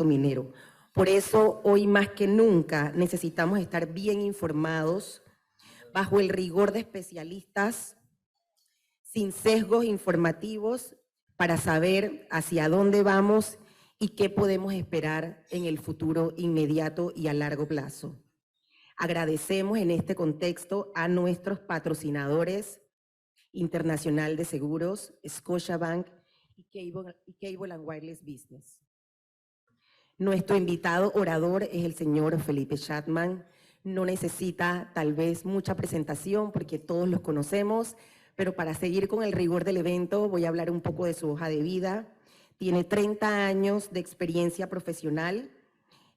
yacimiento minero. Por eso, hoy más que nunca, necesitamos estar bien informados, bajo el rigor de especialistas, sin sesgos informativos, para saber hacia dónde vamos y qué podemos esperar en el futuro inmediato y a largo plazo. Agradecemos en este contexto a nuestros patrocinadores Internacional de Seguros, Scotiabank y Cable and Wireless Business. Nuestro invitado orador es el señor Felipe Chatman. No necesita tal vez mucha presentación porque todos los conocemos, pero para seguir con el rigor del evento voy a hablar un poco de su hoja de vida. Tiene 30 años de experiencia profesional,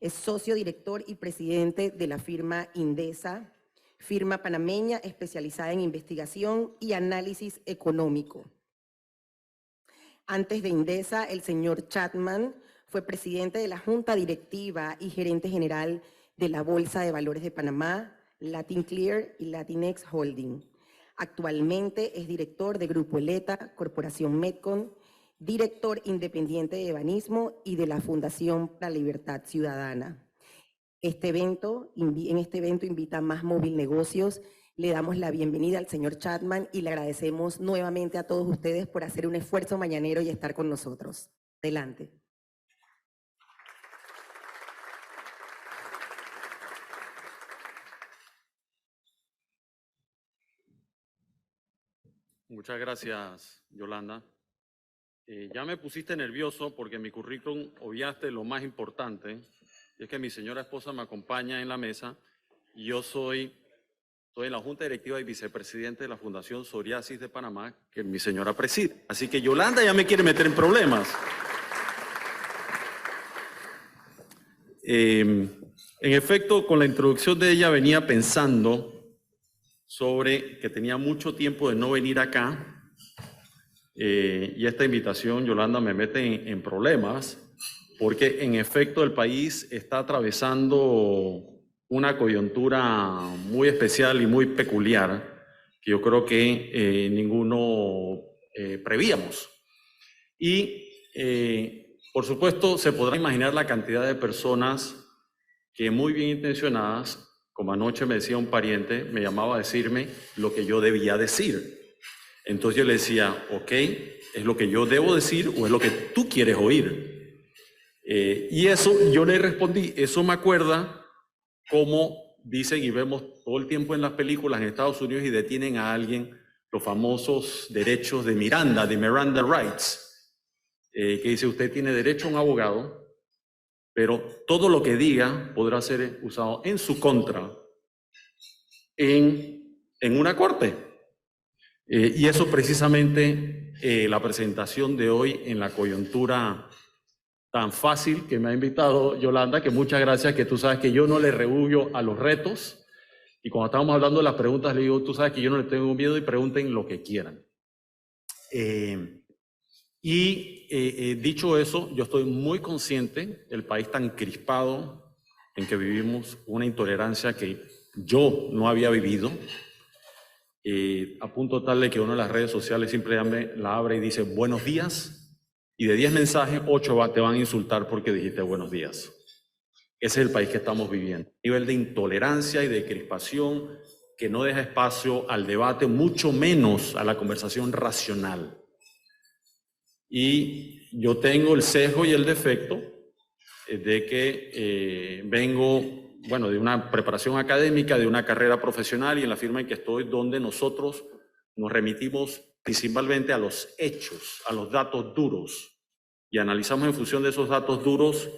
es socio director y presidente de la firma Indesa, firma panameña especializada en investigación y análisis económico. Antes de Indesa, el señor Chatman fue presidente de la Junta Directiva y gerente general de la Bolsa de Valores de Panamá, Latin Clear y Latinex Holding. Actualmente es director de Grupo Eleta, Corporación Medcon, director independiente de Banismo y de la Fundación para la Libertad Ciudadana. En este evento invita a Más Móvil Negocios. Le damos la bienvenida al señor Chatman y le agradecemos nuevamente a todos ustedes por hacer un esfuerzo mañanero y estar con nosotros. Adelante. Muchas gracias, Yolanda. Ya me pusiste nervioso porque en mi currículum obviaste lo más importante, y es que mi señora esposa me acompaña en la mesa y yo soy en la Junta Directiva y vicepresidente de la Fundación Psoriasis de Panamá, que mi señora preside. Así que Yolanda ya me quiere meter en problemas. En efecto, con la introducción de ella venía pensando sobre que tenía mucho tiempo de no venir acá, y esta invitación, Yolanda, me mete en problemas, porque en efecto el país está atravesando una coyuntura muy especial y muy peculiar, que yo creo que ninguno prevíamos. Y, por supuesto, se podrá imaginar la cantidad de personas que muy bien intencionadas, como anoche me decía un pariente, me llamaba a decirme lo que yo debía decir. Entonces yo le decía, ok, ¿es lo que yo debo decir o es lo que tú quieres oír? Y eso yo le respondí, eso me acuerda como dicen y vemos todo el tiempo en las películas en Estados Unidos y detienen a alguien, los famosos derechos de Miranda, de Miranda Rights, que dice usted tiene derecho a un abogado, pero todo lo que diga podrá ser usado en su contra en una corte. Y eso precisamente la presentación de hoy en la coyuntura tan fácil que me ha invitado Yolanda, que muchas gracias, que tú sabes que yo no le rehuyo a los retos. Y cuando estábamos hablando de las preguntas, le digo, tú sabes que yo no le tengo miedo y pregunten lo que quieran. Dicho eso, yo estoy muy consciente del país tan crispado en que vivimos, una intolerancia que yo no había vivido, a punto tal de que uno en las redes sociales siempre la abre y dice buenos días, y de 10 mensajes, 8 te van a insultar porque dijiste buenos días. Ese es el país que estamos viviendo. Nivel de intolerancia y de crispación que no deja espacio al debate, mucho menos a la conversación racional. Y yo tengo el sesgo y el defecto de que vengo, bueno, de una preparación académica, de una carrera profesional y en la firma en que estoy, donde nosotros nos remitimos principalmente a los hechos, a los datos duros, y analizamos en función de esos datos duros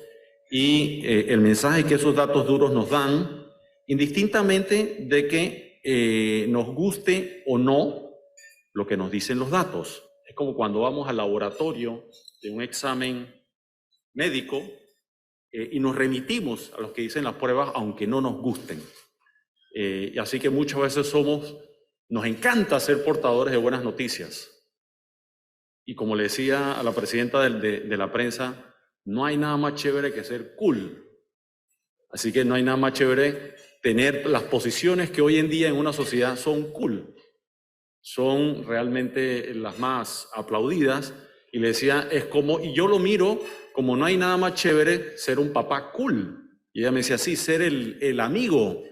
y el mensaje que esos datos duros nos dan, indistintamente de que nos guste o no lo que nos dicen los datos. Es como cuando vamos al laboratorio de un examen médico y nos remitimos a los que dicen las pruebas, aunque no nos gusten. Y así que muchas veces nos encanta ser portadores de buenas noticias. Y como le decía a la presidenta de la prensa, no hay nada más chévere que ser cool. Así que no hay nada más chévere tener las posiciones que hoy en día en una sociedad son cool. Son realmente las más aplaudidas Y le decía, es como, y yo lo miro como no hay nada más chévere ser un papá cool. Y ella me decía, sí, ser el amigo,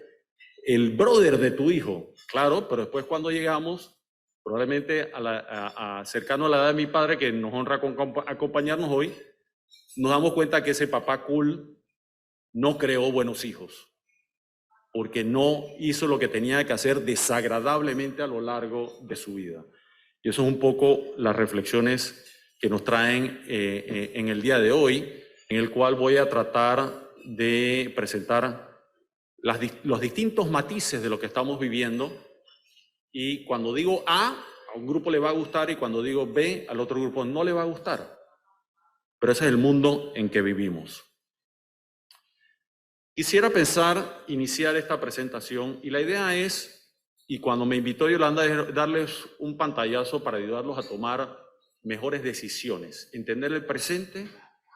el brother de tu hijo. Claro, pero después cuando llegamos, probablemente cercano a la edad de mi padre, que nos honra con acompañarnos hoy, nos damos cuenta que ese papá cool no creó buenos hijos, porque no hizo lo que tenía que hacer desagradablemente a lo largo de su vida. Y eso es un poco las reflexiones que nos traen en el día de hoy, en el cual voy a tratar de presentar los distintos matices de lo que estamos viviendo. Y cuando digo A un grupo le va a gustar, y cuando digo B, al otro grupo no le va a gustar. Pero ese es el mundo en que vivimos. Quisiera iniciar esta presentación, y la idea es, y cuando me invitó Yolanda, es darles un pantallazo para ayudarlos a tomar mejores decisiones, entender el presente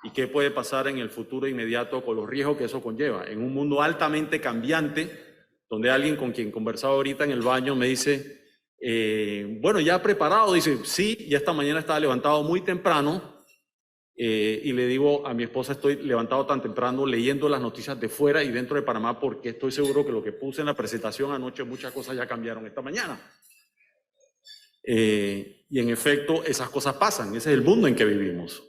y qué puede pasar en el futuro inmediato con los riesgos que eso conlleva. En un mundo altamente cambiante, donde alguien con quien conversaba ahorita en el baño me dice, bueno, ya preparado, dice, sí, ya esta mañana estaba levantado muy temprano, y le digo a mi esposa, estoy levantado tan temprano leyendo las noticias de fuera y dentro de Panamá, porque estoy seguro que lo que puse en la presentación anoche, muchas cosas ya cambiaron esta mañana. Y en efecto, esas cosas pasan, ese es el mundo en que vivimos.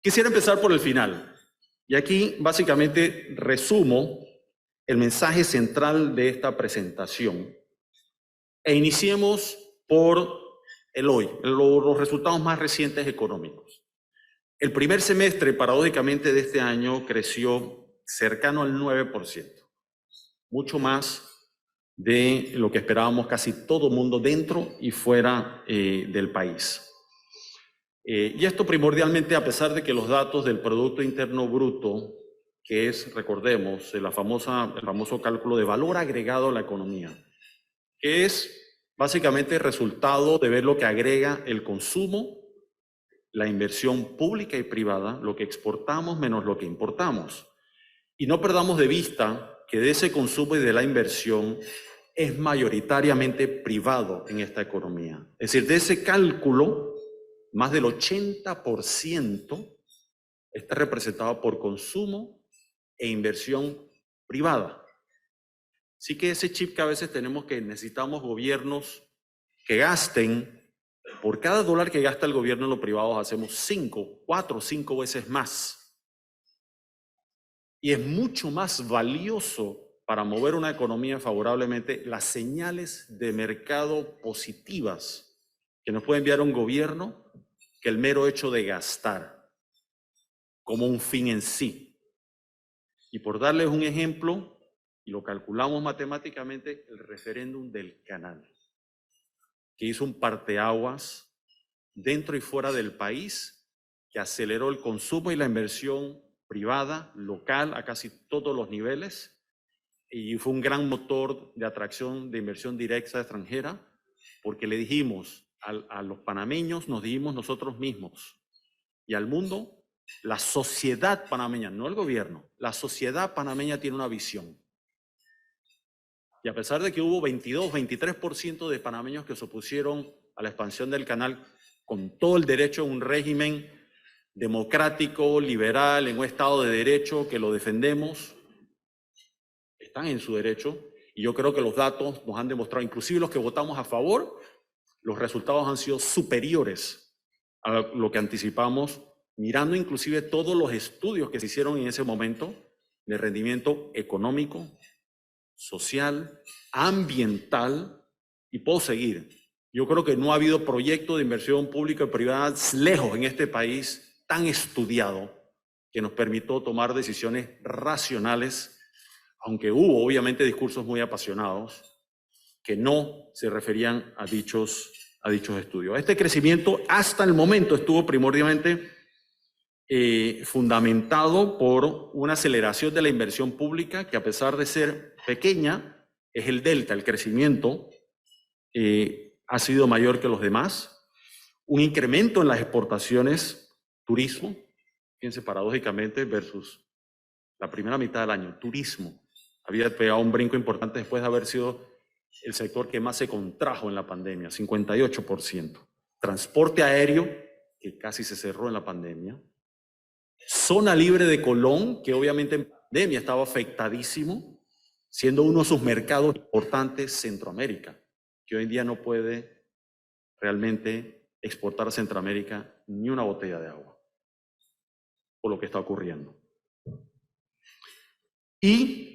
Quisiera empezar por el final, y aquí básicamente resumo el mensaje central de esta presentación, e iniciemos por el hoy, los resultados más recientes económicos. El primer semestre, paradójicamente, de este año creció cercano al 9%, mucho más de lo que esperábamos casi todo el mundo dentro y fuera del país. Y esto primordialmente a pesar de que los datos del Producto Interno Bruto, que es, recordemos, el famoso cálculo de valor agregado a la economía, que es básicamente el resultado de ver lo que agrega el consumo, la inversión pública y privada, lo que exportamos menos lo que importamos. Y no perdamos de vista que de ese consumo y de la inversión es mayoritariamente privado en esta economía. Es decir, de ese cálculo, más del 80% está representado por consumo e inversión privada. Así que ese chip que a veces necesitamos gobiernos que gasten. Por cada dólar que gasta el gobierno en lo privado, hacemos 4 o 5 veces más. Y es mucho más valioso para mover una economía favorablemente las señales de mercado positivas que nos puede enviar un gobierno que el mero hecho de gastar como un fin en sí. Y por darles un ejemplo, y lo calculamos matemáticamente, el referéndum del Canal, que hizo un parteaguas dentro y fuera del país, que aceleró el consumo y la inversión privada, local, a casi todos los niveles, y fue un gran motor de atracción de inversión directa extranjera, porque le dijimos a los panameños, nos dijimos nosotros mismos, y al mundo, la sociedad panameña, no el gobierno, la sociedad panameña tiene una visión. Y a pesar de que hubo 23% de panameños que se opusieron a la expansión del canal, con todo el derecho a un régimen democrático, liberal, en un Estado de Derecho, que lo defendemos, están en su derecho, y yo creo que los datos nos han demostrado, inclusive los que votamos a favor, los resultados han sido superiores a lo que anticipamos, mirando inclusive todos los estudios que se hicieron en ese momento de rendimiento económico, social, ambiental, y puedo seguir. Yo creo que no ha habido proyecto de inversión pública y privada lejos en este país tan estudiado que nos permitió tomar decisiones racionales, aunque hubo obviamente discursos muy apasionados que no se referían a dichos estudios. Este crecimiento hasta el momento estuvo primordialmente fundamentado por una aceleración de la inversión pública que, a pesar de ser pequeña, es el delta, el crecimiento ha sido mayor que los demás. Un incremento en las exportaciones, turismo, fíjense paradójicamente, versus la primera mitad del año, turismo había pegado un brinco importante después de haber sido el sector que más se contrajo en la pandemia, 58%. Transporte aéreo que casi se cerró en la pandemia. Zona libre de Colón, que obviamente en pandemia estaba afectadísimo, siendo uno de sus mercados importantes Centroamérica, que hoy en día no puede realmente exportar a Centroamérica ni una botella de agua, por lo que está ocurriendo. Y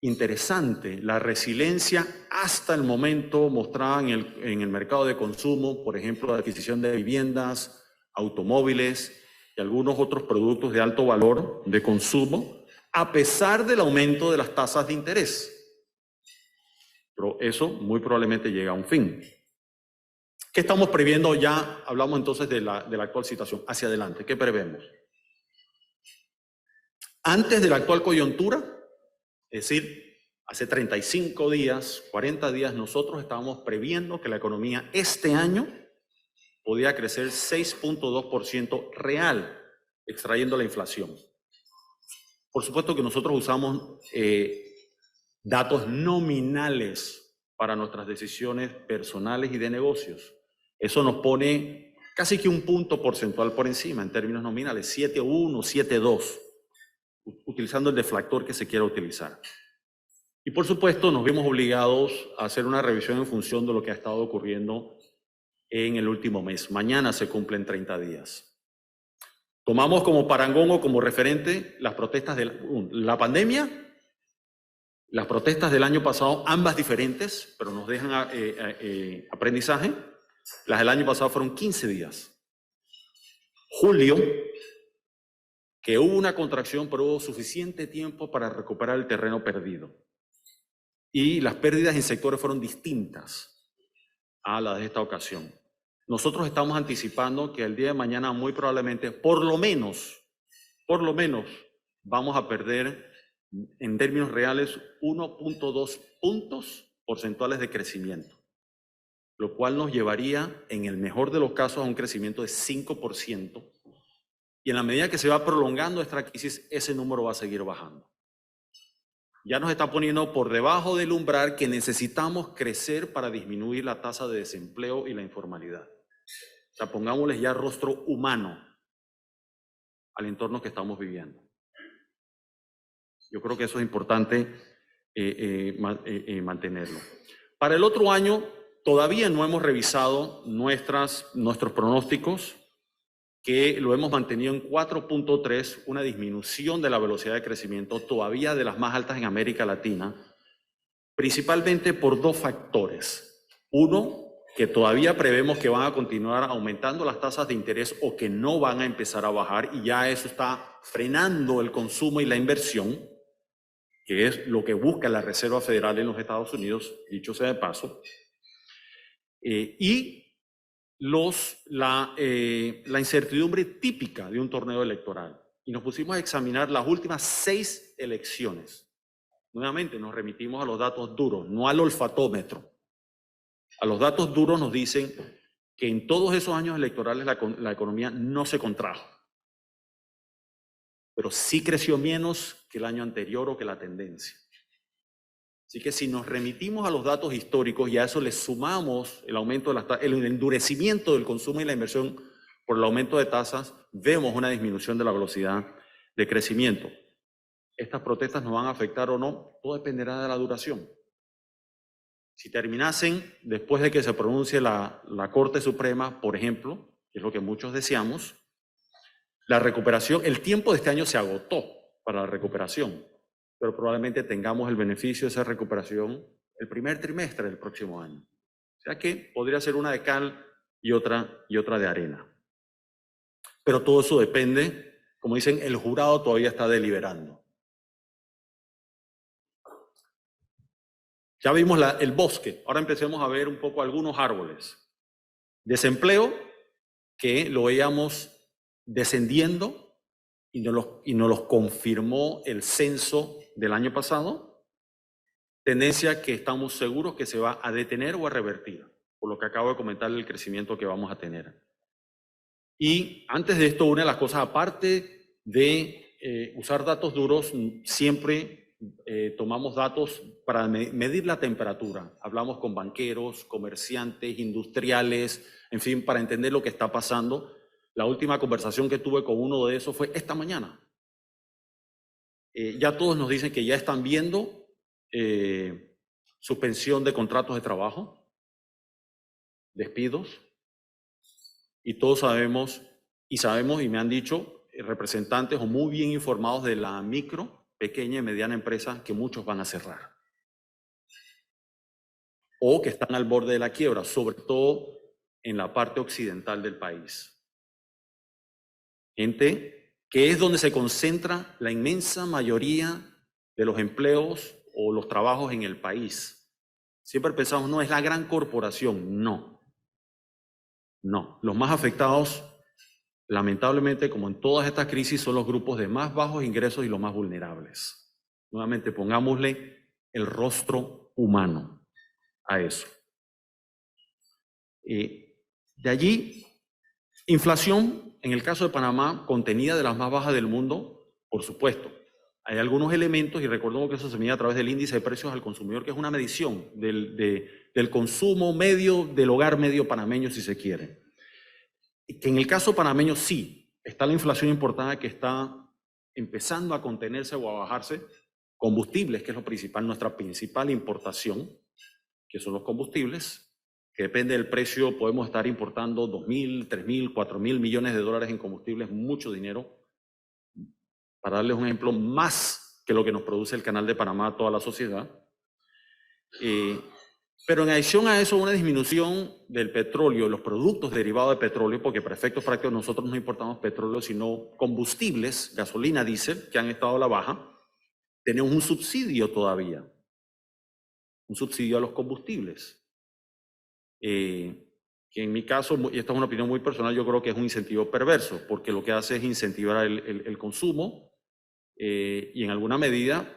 interesante, la resiliencia hasta el momento mostrada en el mercado de consumo, por ejemplo, la adquisición de viviendas, automóviles y algunos otros productos de alto valor de consumo, a pesar del aumento de las tasas de interés. Pero eso muy probablemente llega a un fin. ¿Qué estamos previendo? Ya hablamos entonces de la actual situación. Hacia adelante, ¿qué prevemos? Antes de la actual coyuntura, es decir, hace 35 días, 40 días, nosotros estábamos previendo que la economía este año podía crecer 6.2% real, extrayendo la inflación. Por supuesto que nosotros usamos datos nominales para nuestras decisiones personales y de negocios. Eso nos pone casi que un punto porcentual por encima en términos nominales, 7.1, 7.2, utilizando el deflactor que se quiera utilizar. Y por supuesto nos vimos obligados a hacer una revisión en función de lo que ha estado ocurriendo en el último mes. Mañana se cumplen 30 días. Tomamos como parangón o como referente las protestas de la pandemia, las protestas del año pasado, ambas diferentes, pero nos dejan aprendizaje. Las del año pasado fueron 15 días. Julio, que hubo una contracción, pero hubo suficiente tiempo para recuperar el terreno perdido. Y las pérdidas en sectores fueron distintas a las de esta ocasión. Nosotros estamos anticipando que el día de mañana muy probablemente, por lo menos, vamos a perder en términos reales 1.2 puntos porcentuales de crecimiento, lo cual nos llevaría en el mejor de los casos a un crecimiento de 5%, y en la medida que se va prolongando esta crisis, ese número va a seguir bajando. Ya nos está poniendo por debajo del umbral que necesitamos crecer para disminuir la tasa de desempleo y la informalidad. O sea, pongámosles ya rostro humano al entorno que estamos viviendo. Yo creo que eso es importante mantenerlo. Para el otro año, todavía no hemos revisado nuestros pronósticos, que lo hemos mantenido en 4.3, una disminución de la velocidad de crecimiento, todavía de las más altas en América Latina, principalmente por dos factores. Uno, que todavía prevemos que van a continuar aumentando las tasas de interés o que no van a empezar a bajar, y ya eso está frenando el consumo y la inversión, que es lo que busca la Reserva Federal en los Estados Unidos, dicho sea de paso, y la incertidumbre típica de un torneo electoral. Y nos pusimos a examinar las últimas 6 elecciones. Nuevamente nos remitimos a los datos duros, no al olfatómetro. A los datos duros nos dicen que en todos esos años electorales la economía no se contrajo, pero sí creció menos que el año anterior o que la tendencia. Así que si nos remitimos a los datos históricos y a eso le sumamos el aumento de el endurecimiento del consumo y la inversión por el aumento de tasas, vemos una disminución de la velocidad de crecimiento. ¿Estas protestas nos van a afectar o no? Todo dependerá de la duración. Si terminasen después de que se pronuncie la Corte Suprema, por ejemplo, que es lo que muchos deseamos, la recuperación, el tiempo de este año se agotó para la recuperación, pero probablemente tengamos el beneficio de esa recuperación el primer trimestre del próximo año. O sea que podría ser una de cal y otra de arena. Pero todo eso depende, como dicen, el jurado todavía está deliberando. Ya vimos el bosque, ahora empecemos a ver un poco algunos árboles. Desempleo, que lo veíamos descendiendo y nos los confirmó el censo del año pasado. Tendencia que estamos seguros que se va a detener o a revertir, por lo que acabo de comentar el crecimiento que vamos a tener. Y antes de esto, una de las cosas, aparte de usar datos duros, siempre tomamos datos para medir la temperatura. Hablamos con banqueros, comerciantes, industriales, en fin, para entender lo que está pasando, La última conversación que tuve con uno de esos fue esta mañana. Ya todos nos dicen que ya están viendo suspensión de contratos de trabajo, despidos, y todos sabemos y me han dicho representantes o muy bien informados de la micro, pequeña y mediana empresa que muchos van a cerrar o que están al borde de la quiebra, sobre todo en la parte occidental del país. Gente que es donde se concentra la inmensa mayoría de los empleos o los trabajos en el país. Siempre pensamos, no, es la gran corporación. No. Los más afectados, lamentablemente, como en todas estas crisis, son los grupos de más bajos ingresos y los más vulnerables. Nuevamente, pongámosle el rostro humano a eso. De allí, inflación, en el caso de Panamá, contenida de las más bajas del mundo, por supuesto. Hay algunos elementos, y recordemos que eso se mide a través del índice de precios al consumidor, que es una medición del consumo medio, del hogar medio panameño, si se quiere. Y que en el caso panameño sí, está la inflación importada que está empezando a contenerse o a bajarse. Combustibles, que es lo principal, nuestra principal importación, que son los combustibles, que depende del precio, podemos estar importando 2.000, 3.000, 4.000 millones de dólares en combustibles, mucho dinero. Para darles un ejemplo, más que lo que nos produce el Canal de Panamá a toda la sociedad. Pero en adición a eso, una disminución del petróleo, los productos derivados de petróleo, porque para efectos prácticos nosotros no importamos petróleo, sino combustibles, gasolina, diésel, que han estado a la baja. Tenemos un subsidio todavía, un subsidio a los combustibles. Que en mi caso, y esta es una opinión muy personal, yo creo que es un incentivo perverso, porque lo que hace es incentivar el consumo y en alguna medida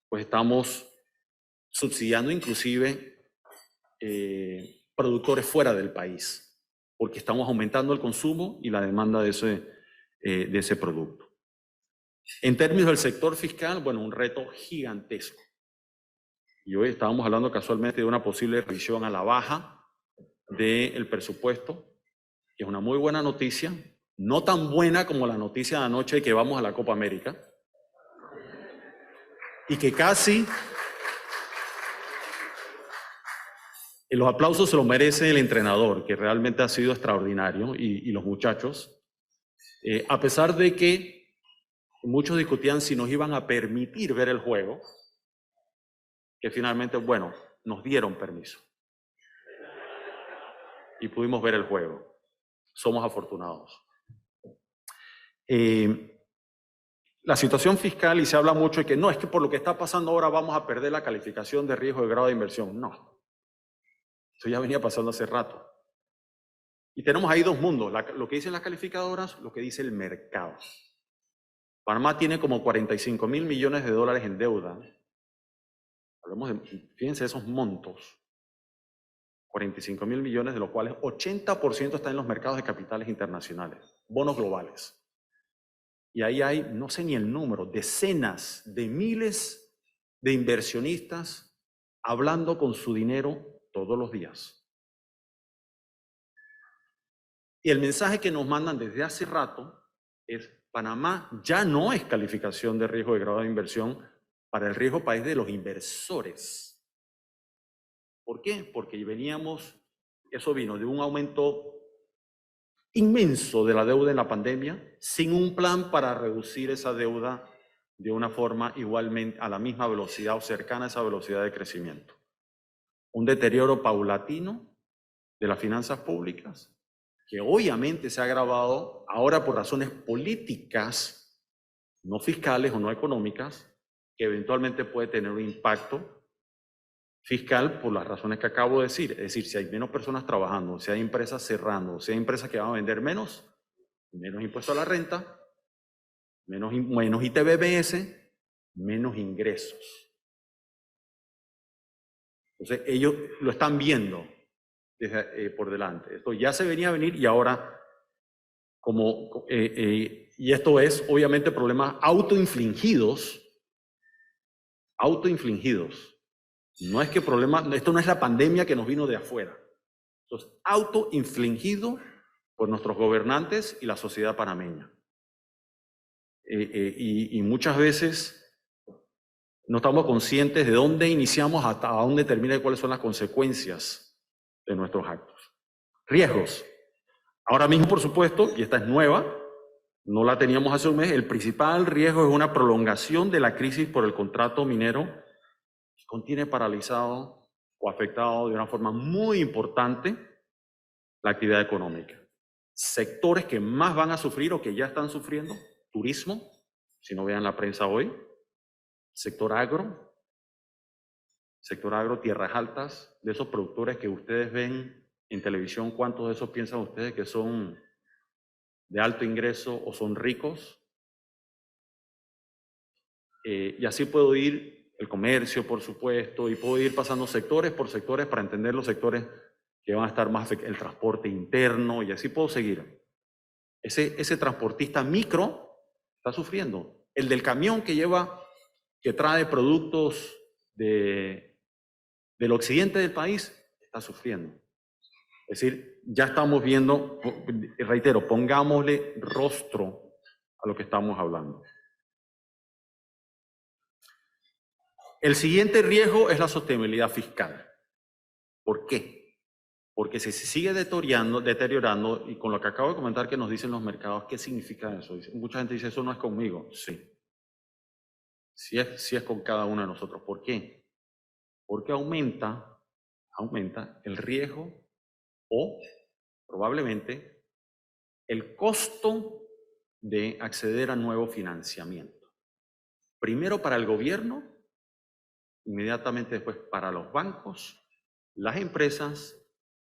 pues estamos subsidiando inclusive productores fuera del país, porque estamos aumentando el consumo y la demanda de ese producto. En términos del sector fiscal, bueno, un reto gigantesco. Y hoy estábamos hablando casualmente de una posible revisión a la baja del presupuesto, que es una muy buena noticia, no tan buena como la noticia de anoche de que vamos a la Copa América, y que casi los aplausos se los merece el entrenador, que realmente ha sido extraordinario, y los muchachos, a pesar de que muchos discutían si nos iban a permitir ver el juego, que finalmente, bueno, nos dieron permiso. Y pudimos ver el juego. Somos afortunados. La situación fiscal, y se habla mucho de que no, es que por lo que está pasando ahora vamos a perder la calificación de riesgo de grado de inversión. No. Eso ya venía pasando hace rato. Y tenemos ahí dos mundos, lo que dicen las calificadoras, lo que dice el mercado. Panamá tiene como 45.000 millones de dólares en deuda. Hablemos de, fíjense esos montos. 45.000 millones, de los cuales 80% está en los mercados de capitales internacionales, bonos globales. Y ahí hay, no sé ni el número, decenas de miles de inversionistas hablando con su dinero todos los días. Y el mensaje que nos mandan desde hace rato es: Panamá ya no es calificación de riesgo de grado de inversión para el riesgo país de los inversores. ¿Por qué? Porque eso vino de un aumento inmenso de la deuda en la pandemia, sin un plan para reducir esa deuda de una forma igualmente a la misma velocidad o cercana a esa velocidad de crecimiento. Un deterioro paulatino de las finanzas públicas, que obviamente se ha agravado ahora por razones políticas, no fiscales o no económicas, que eventualmente puede tener un impacto fiscal por las razones que acabo de decir. Es decir, si hay menos personas trabajando, si hay empresas cerrando, si hay empresas que van a vender menos impuesto a la renta, menos ITBMS, menos ingresos. Entonces ellos lo están viendo por delante. Esto ya se venía a venir y ahora, y esto es obviamente problemas autoinfligidos. No es que esto no es la pandemia que nos vino de afuera. Entonces, autoinfligido por nuestros gobernantes y la sociedad panameña. Y muchas veces no estamos conscientes de dónde iniciamos hasta dónde termina y cuáles son las consecuencias de nuestros actos. Riesgos. Ahora mismo, por supuesto, y esta es nueva, no la teníamos hace un mes, el principal riesgo es una prolongación de la crisis por el contrato minero que contiene paralizado o afectado de una forma muy importante la actividad económica. Sectores que más van a sufrir o que ya están sufriendo: turismo, si no vean la prensa hoy, sector agro, tierras altas, de esos productores que ustedes ven en televisión, ¿cuántos de esos piensan ustedes que son de alto ingreso o son ricos? Y así puedo ir, el comercio, por supuesto, y puedo ir pasando sectores por sectores para entender los sectores que van a estar más, el transporte interno, y así puedo seguir. Ese transportista micro está sufriendo. El del camión que trae productos del occidente del país está sufriendo. Es decir, ya estamos viendo, reitero, pongámosle rostro a lo que estamos hablando. El siguiente riesgo es la sostenibilidad fiscal. ¿Por qué? Porque si se sigue deteriorando, y con lo que acabo de comentar que nos dicen los mercados, ¿qué significa eso? Mucha gente dice, eso no es conmigo. Sí. Sí es con cada uno de nosotros. ¿Por qué? Porque aumenta el riesgo o probablemente el costo de acceder a nuevo financiamiento. Primero para el gobierno, inmediatamente después para los bancos, las empresas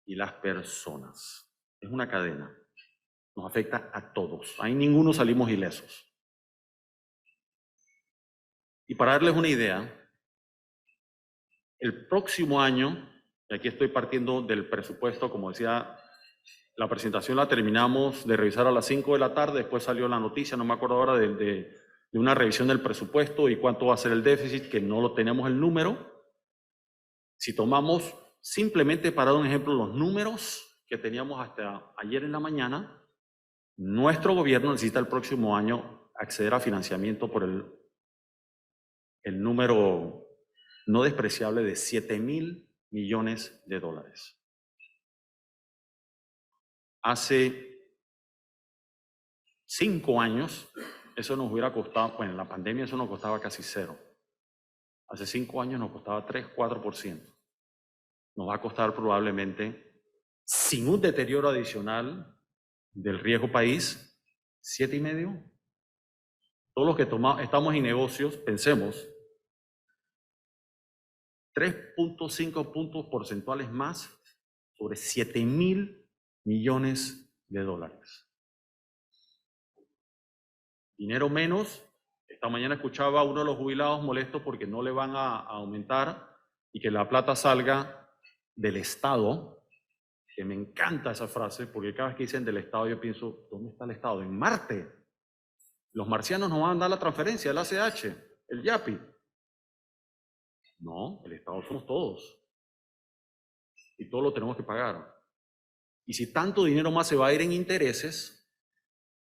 y las personas. Es una cadena. Nos afecta a todos. Ahí ninguno salimos ilesos. Y para darles una idea, el próximo año, y aquí estoy partiendo del presupuesto, como decía, la presentación la terminamos de revisar a las 5 de la tarde, después salió la noticia, no me acuerdo ahora, de una revisión del presupuesto y cuánto va a ser el déficit, que no lo tenemos el número. Si tomamos simplemente, para dar un ejemplo, los números que teníamos hasta ayer en la mañana, nuestro gobierno necesita el próximo año acceder a financiamiento por el número no despreciable de $7,000 millones. Hace 5 años eso nos hubiera costado, bueno, en la pandemia eso nos costaba casi cero. Hace 5 años nos costaba 3-4%. Nos va a costar probablemente, sin un deterioro adicional del riesgo país, 7,5%. Todos los que estamos en negocios, pensemos, 3.5 puntos porcentuales más sobre $7,000 millones. Dinero menos. Esta mañana escuchaba a uno de los jubilados molesto porque no le van a aumentar y que la plata salga del Estado, que me encanta esa frase, porque cada vez que dicen del Estado yo pienso, ¿dónde está el Estado? En Marte. Los marcianos nos van a dar la transferencia, el ACH, el YAPI. No, el Estado somos todos. Y todo lo tenemos que pagar. Y si tanto dinero más se va a ir en intereses,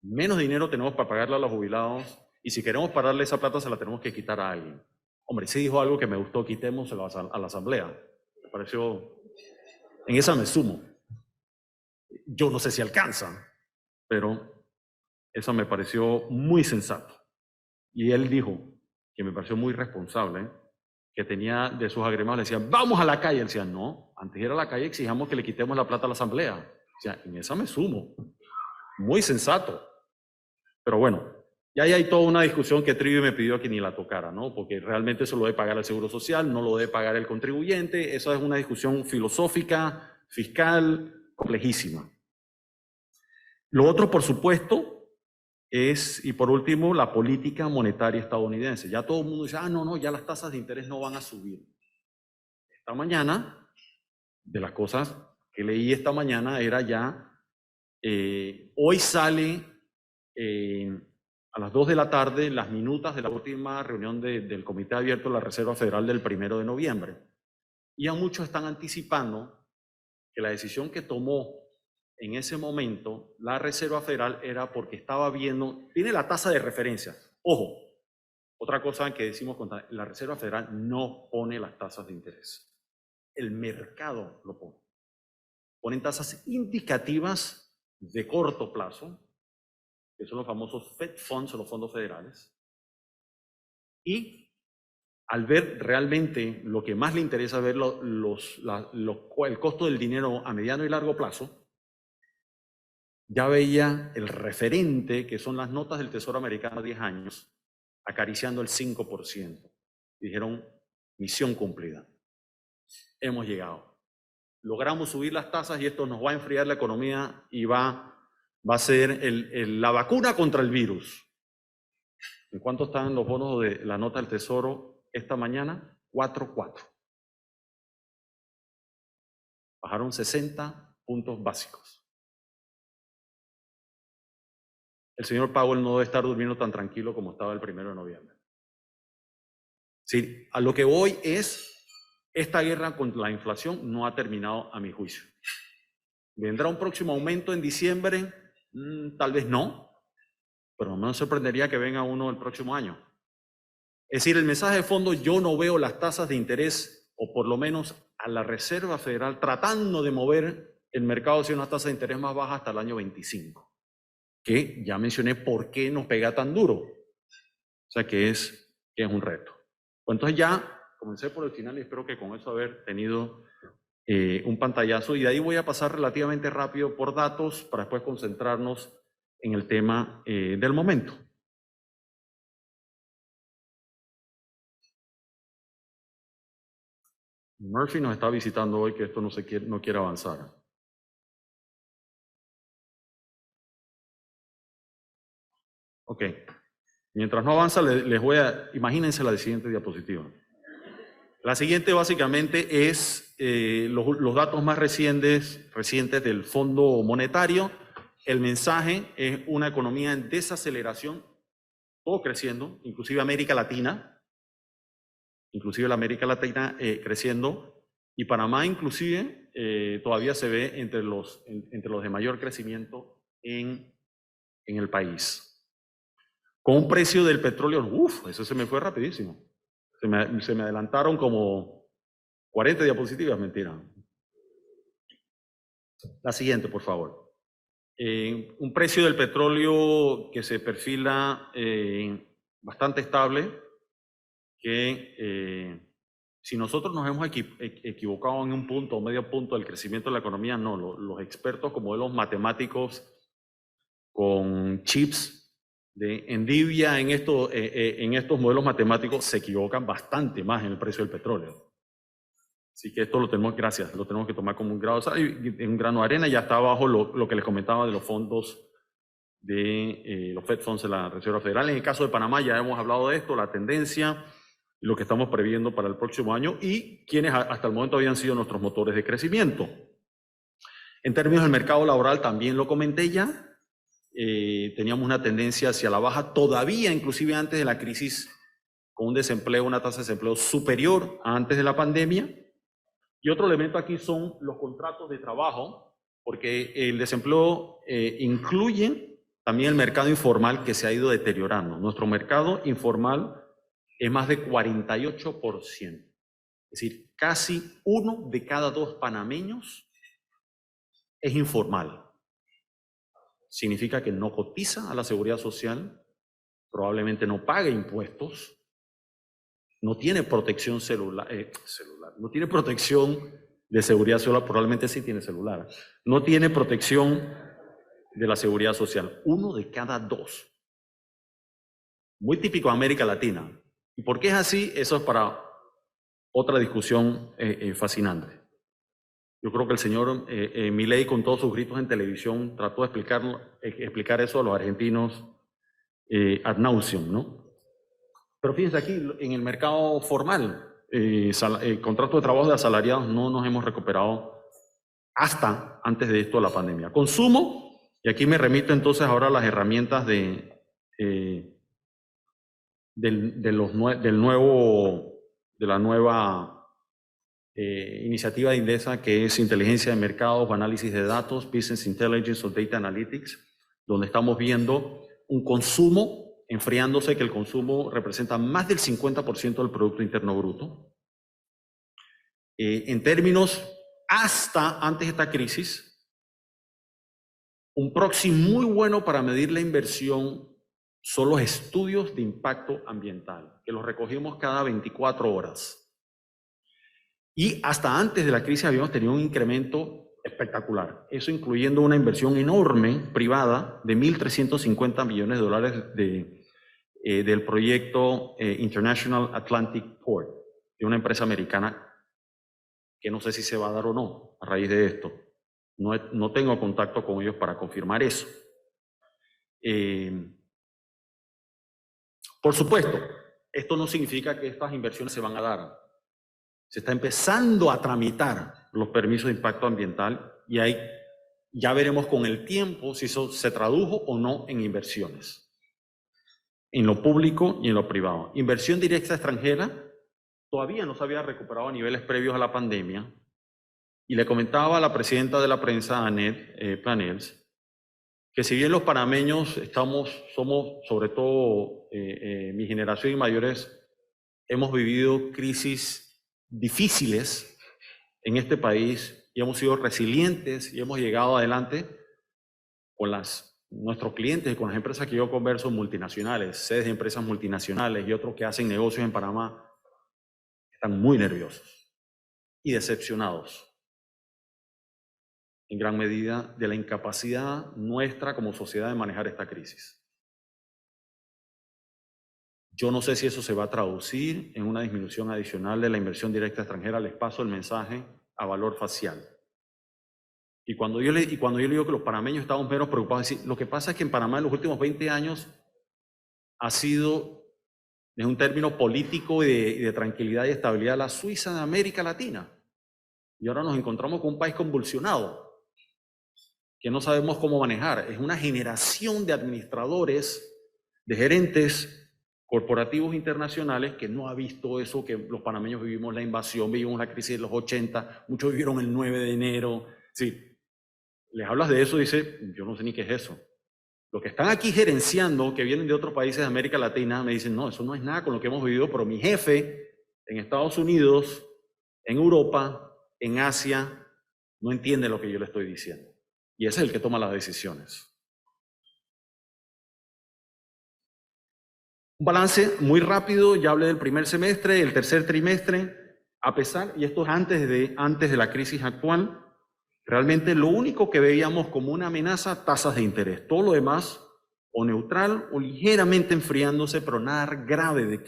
menos dinero tenemos para pagarle a los jubilados. Y si queremos pararle esa plata, se la tenemos que quitar a alguien. Hombre, sí dijo algo que me gustó, quitémoselo a la asamblea. Me pareció, en esa me sumo. Yo no sé si alcanza, pero eso me pareció muy sensato. Y él dijo, que me pareció muy responsable, que tenía de sus agremados, le decían, vamos a la calle. Él decía, no, antes de ir a la calle exijamos que le quitemos la plata a la asamblea. O sea, en esa me sumo. Muy sensato. Pero bueno, ya ahí hay toda una discusión que Trivi me pidió que ni la tocara, ¿no? Porque realmente eso lo debe pagar el Seguro Social, no lo debe pagar el contribuyente. Esa es una discusión filosófica, fiscal, complejísima. Lo otro, por supuesto, es, y por último, la política monetaria estadounidense. Ya todo el mundo dice, no, ya las tasas de interés no van a subir. Esta mañana, de las cosas que leí esta mañana, era ya, hoy sale a las 2 de la tarde las minutas de la última reunión del Comité Abierto de la Reserva Federal del 1 de noviembre. Y ya muchos están anticipando que la decisión que tomó en ese momento la Reserva Federal era porque estaba viendo, tiene la tasa de referencia. Ojo, otra cosa que decimos, la Reserva Federal no pone las tasas de interés. El mercado lo pone. Ponen tasas indicativas de corto plazo, que son los famosos Fed Funds o los fondos federales. Y al ver realmente lo que más le interesa ver el costo del dinero a mediano y largo plazo, ya veía el referente, que son las notas del Tesoro americano a 10 años, acariciando el 5%. Dijeron, misión cumplida. Hemos llegado. Logramos subir las tasas y esto nos va a enfriar la economía y va a ser la vacuna contra el virus. ¿En cuánto están los bonos de la nota del Tesoro esta mañana? 4.4. Bajaron 60 puntos básicos. El señor Powell no debe estar durmiendo tan tranquilo como estaba el 1 de noviembre. Sí, a lo que voy es, esta guerra contra la inflación no ha terminado a mi juicio. ¿Vendrá un próximo aumento en diciembre? Tal vez no, pero no me sorprendería que venga uno el próximo año. Es decir, el mensaje de fondo, yo no veo las tasas de interés, o por lo menos a la Reserva Federal, tratando de mover el mercado hacia una tasa de interés más baja hasta el año 25. Que ya mencioné por qué nos pega tan duro. O sea, que es un reto. Pues entonces ya comencé por el final y espero que con eso haber tenido un pantallazo. Y de ahí voy a pasar relativamente rápido por datos para después concentrarnos en el tema del momento. Murphy nos está visitando hoy, que esto no quiere avanzar. Ok. Mientras no avanza, les voy a... Imagínense la siguiente diapositiva. La siguiente básicamente es los datos más recientes del Fondo Monetario. El mensaje es una economía en desaceleración, todo creciendo, inclusive América Latina, creciendo, y Panamá inclusive todavía se ve entre los de mayor crecimiento en el país. Con un precio del petróleo, eso se me fue rapidísimo. Se me adelantaron como 40 diapositivas, mentira. La siguiente, por favor. Un precio del petróleo que se perfila bastante estable, que si nosotros nos hemos equivocado en un punto o medio punto del crecimiento de la economía, no, los expertos con modelos matemáticos, con chips de Nvidia en estos modelos matemáticos se equivocan bastante más en el precio del petróleo. Así que esto lo tenemos que tomar como un grano de arena. Ya está abajo lo que les comentaba de los fondos de los Fed Funds de la Reserva Federal. En el caso de Panamá ya hemos hablado de esto, la tendencia, lo que estamos previendo para el próximo año y quienes hasta el momento habían sido nuestros motores de crecimiento. En términos del mercado laboral también lo comenté ya. Teníamos una tendencia hacia la baja todavía, inclusive antes de la crisis, con un desempleo, una tasa de desempleo superior a antes de la pandemia. Y otro elemento aquí son los contratos de trabajo, porque el desempleo incluye también el mercado informal que se ha ido deteriorando. Nuestro mercado informal es más de 48%. Es decir, casi 1 de cada 2 panameños es informal. Significa que no cotiza a la seguridad social, probablemente no paga impuestos, no tiene protección no tiene protección de seguridad social, probablemente sí tiene celular, no tiene protección de la seguridad social, 1 de cada 2. Muy típico de América Latina. ¿Y por qué es así? Eso es para otra discusión fascinante. Yo creo que el señor Milei, con todos sus gritos en televisión, trató de explicar eso a los argentinos ad nauseam, ¿no? Pero fíjense aquí, en el mercado formal, contratos de trabajo de asalariados no nos hemos recuperado hasta antes de esto la pandemia. Consumo, y aquí me remito entonces ahora a las herramientas de la nueva iniciativa de INDESA, que es inteligencia de mercados o análisis de datos, Business Intelligence o Data Analytics, donde estamos viendo un consumo enfriándose, que el consumo representa más del 50% del Producto Interno Bruto. En términos, hasta antes de esta crisis, un proxy muy bueno para medir la inversión son los estudios de impacto ambiental, que los recogimos cada 24 horas. Y hasta antes de la crisis habíamos tenido un incremento espectacular. Eso incluyendo una inversión enorme, privada, de $1.350 millones del proyecto International Atlantic Port, de una empresa americana que no sé si se va a dar o no a raíz de esto. No tengo contacto con ellos para confirmar eso. Por supuesto, esto no significa que estas inversiones se van a dar. Se está empezando a tramitar los permisos de impacto ambiental y ahí ya veremos con el tiempo si eso se tradujo o no en inversiones, en lo público y en lo privado. Inversión directa extranjera todavía no se había recuperado a niveles previos a la pandemia. Y le comentaba a la presidenta de la prensa, Annette Planels, que si bien los panameños somos, sobre todo mi generación y mayores, hemos vivido crisis difíciles en este país y hemos sido resilientes y hemos llegado adelante con nuestros clientes y con las empresas que yo converso, multinacionales, sedes de empresas multinacionales y otros que hacen negocios en Panamá, están muy nerviosos y decepcionados en gran medida de la incapacidad nuestra como sociedad de manejar esta crisis. Yo no sé si eso se va a traducir en una disminución adicional de la inversión directa extranjera. Les paso el mensaje a valor facial. Y cuando yo le digo que los panameños estamos menos preocupados, lo que pasa es que en Panamá en los últimos 20 años ha sido, en un término político y de tranquilidad y estabilidad, la Suiza de América Latina. Y ahora nos encontramos con un país convulsionado, que no sabemos cómo manejar. Es una generación de administradores, de gerentes corporativos internacionales que no ha visto eso que los panameños vivimos, la invasión, vivimos la crisis de los 80, muchos vivieron el 9 de enero. Sí, les hablas de eso y dice, yo no sé ni qué es eso. Los que están aquí gerenciando, que vienen de otros países de América Latina, me dicen, no, eso no es nada con lo que hemos vivido, pero mi jefe en Estados Unidos, en Europa, en Asia, no entiende lo que yo le estoy diciendo. Y ese es el que toma las decisiones. Un balance muy rápido, ya hablé del primer semestre, el tercer trimestre, a pesar, y esto es antes de la crisis actual, realmente lo único que veíamos como una amenaza, tasas de interés. Todo lo demás, o neutral o ligeramente enfriándose, pero nada grave de